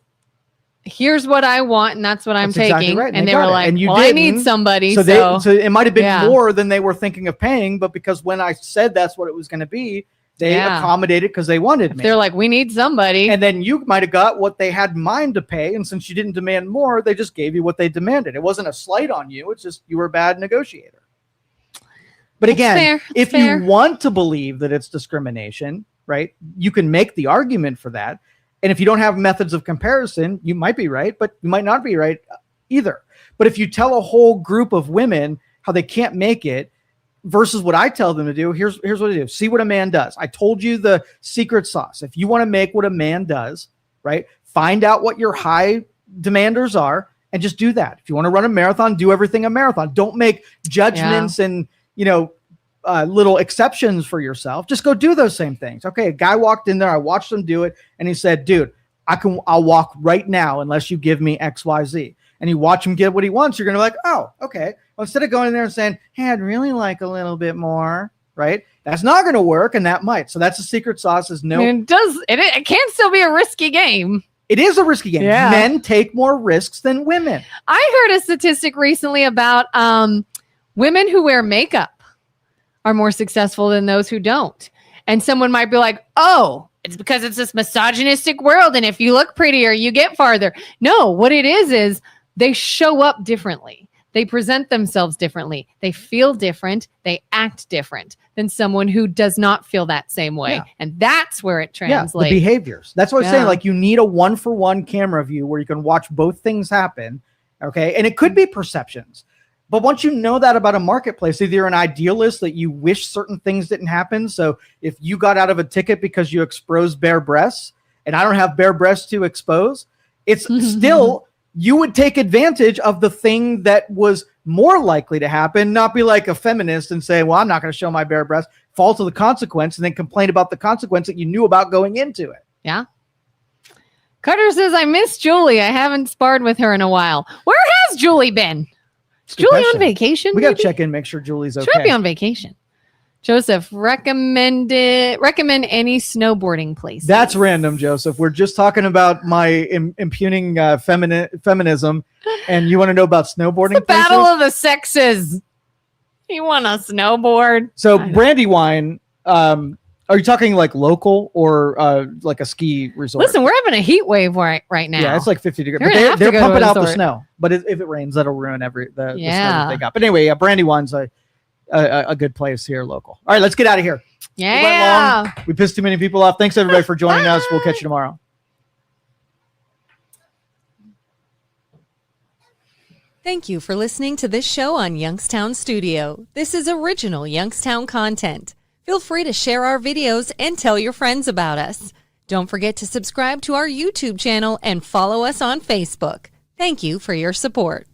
what I want, and that's what I'm taking. Exactly right. And they were like, well, I need somebody. So it might have been more than they were thinking of paying, but because when I said that's what it was going to be, they accommodated because they wanted me. They're like, we need somebody. And then you might have got what they had in mind to pay. And since you didn't demand more, they just gave you what they demanded. It wasn't a slight on you. It's just you were a bad negotiator. But again, if you want to believe that it's discrimination, right, you can make the argument for that. And if you don't have methods of comparison, you might be right, but you might not be right either. But if you tell a whole group of women how they can't make it versus what I tell them to do, here's what I do. See what a man does. I told you the secret sauce. If you want to make what a man does, right, find out what your high demanders are and just do that. If you want to run a marathon, do everything a marathon. Don't make judgments and, little exceptions for yourself. Just go do those same things. Okay, a guy walked in there, I watched him do it, and he said, dude, I'll walk right now unless you give me XYZ. And you watch him get what he wants, you're gonna be like, oh, okay. Well, instead of going in there and saying, hey, I'd really like a little bit more, right? That's not gonna work, and that might. So that's the secret sauce is no. It can still be a risky game. It is a risky game. Yeah. Men take more risks than women. I heard a statistic recently about women who wear makeup are more successful than those who don't. And someone might be like, oh, it's because it's this misogynistic world. And if you look prettier, you get farther. No, what it is they show up differently. They present themselves differently. They feel different. They act different than someone who does not feel that same way. Yeah. And that's where it translates. Yeah, the behaviors. That's what I'm saying. Like, you need a 1-for-1 camera view where you can watch both things happen. Okay. And it could be perceptions. But once you know that about a marketplace, either you're an idealist that you wish certain things didn't happen. So if you got out of a ticket because you exposed bare breasts and I don't have bare breasts to expose, it's still, you would take advantage of the thing that was more likely to happen, not be like a feminist and say, well, I'm not going to show my bare breasts, fall to the consequence, and then complain about the consequence that you knew about going into it. Yeah. Cutter says, I miss Julie. I haven't sparred with her in a while. Where has Julie been? Is Julie on vacation? We got to check in, make sure Julie's okay. She might be on vacation. Joseph, recommend any snowboarding places. That's random, Joseph. We're just talking about my impugning feminism, and you want to know about snowboarding it's the places? Battle of the sexes. You want to snowboard? So Brandywine, are you talking like local or like a ski resort? Listen, we're having a heat wave right now. Yeah, it's like 50 degrees. But they're pumping out the snow. But if it rains, that'll ruin the snow that they got. But anyway, Brandywine's a good place here local. All right, let's get out of here. Yeah. We went long. We pissed too many people off. Thanks everybody for joining us. We'll catch you tomorrow. Thank you for listening to this show on Youngstown Studio. This is original Youngstown content. Feel free to share our videos and tell your friends about us. Don't forget to subscribe to our YouTube channel and follow us on Facebook. Thank you for your support.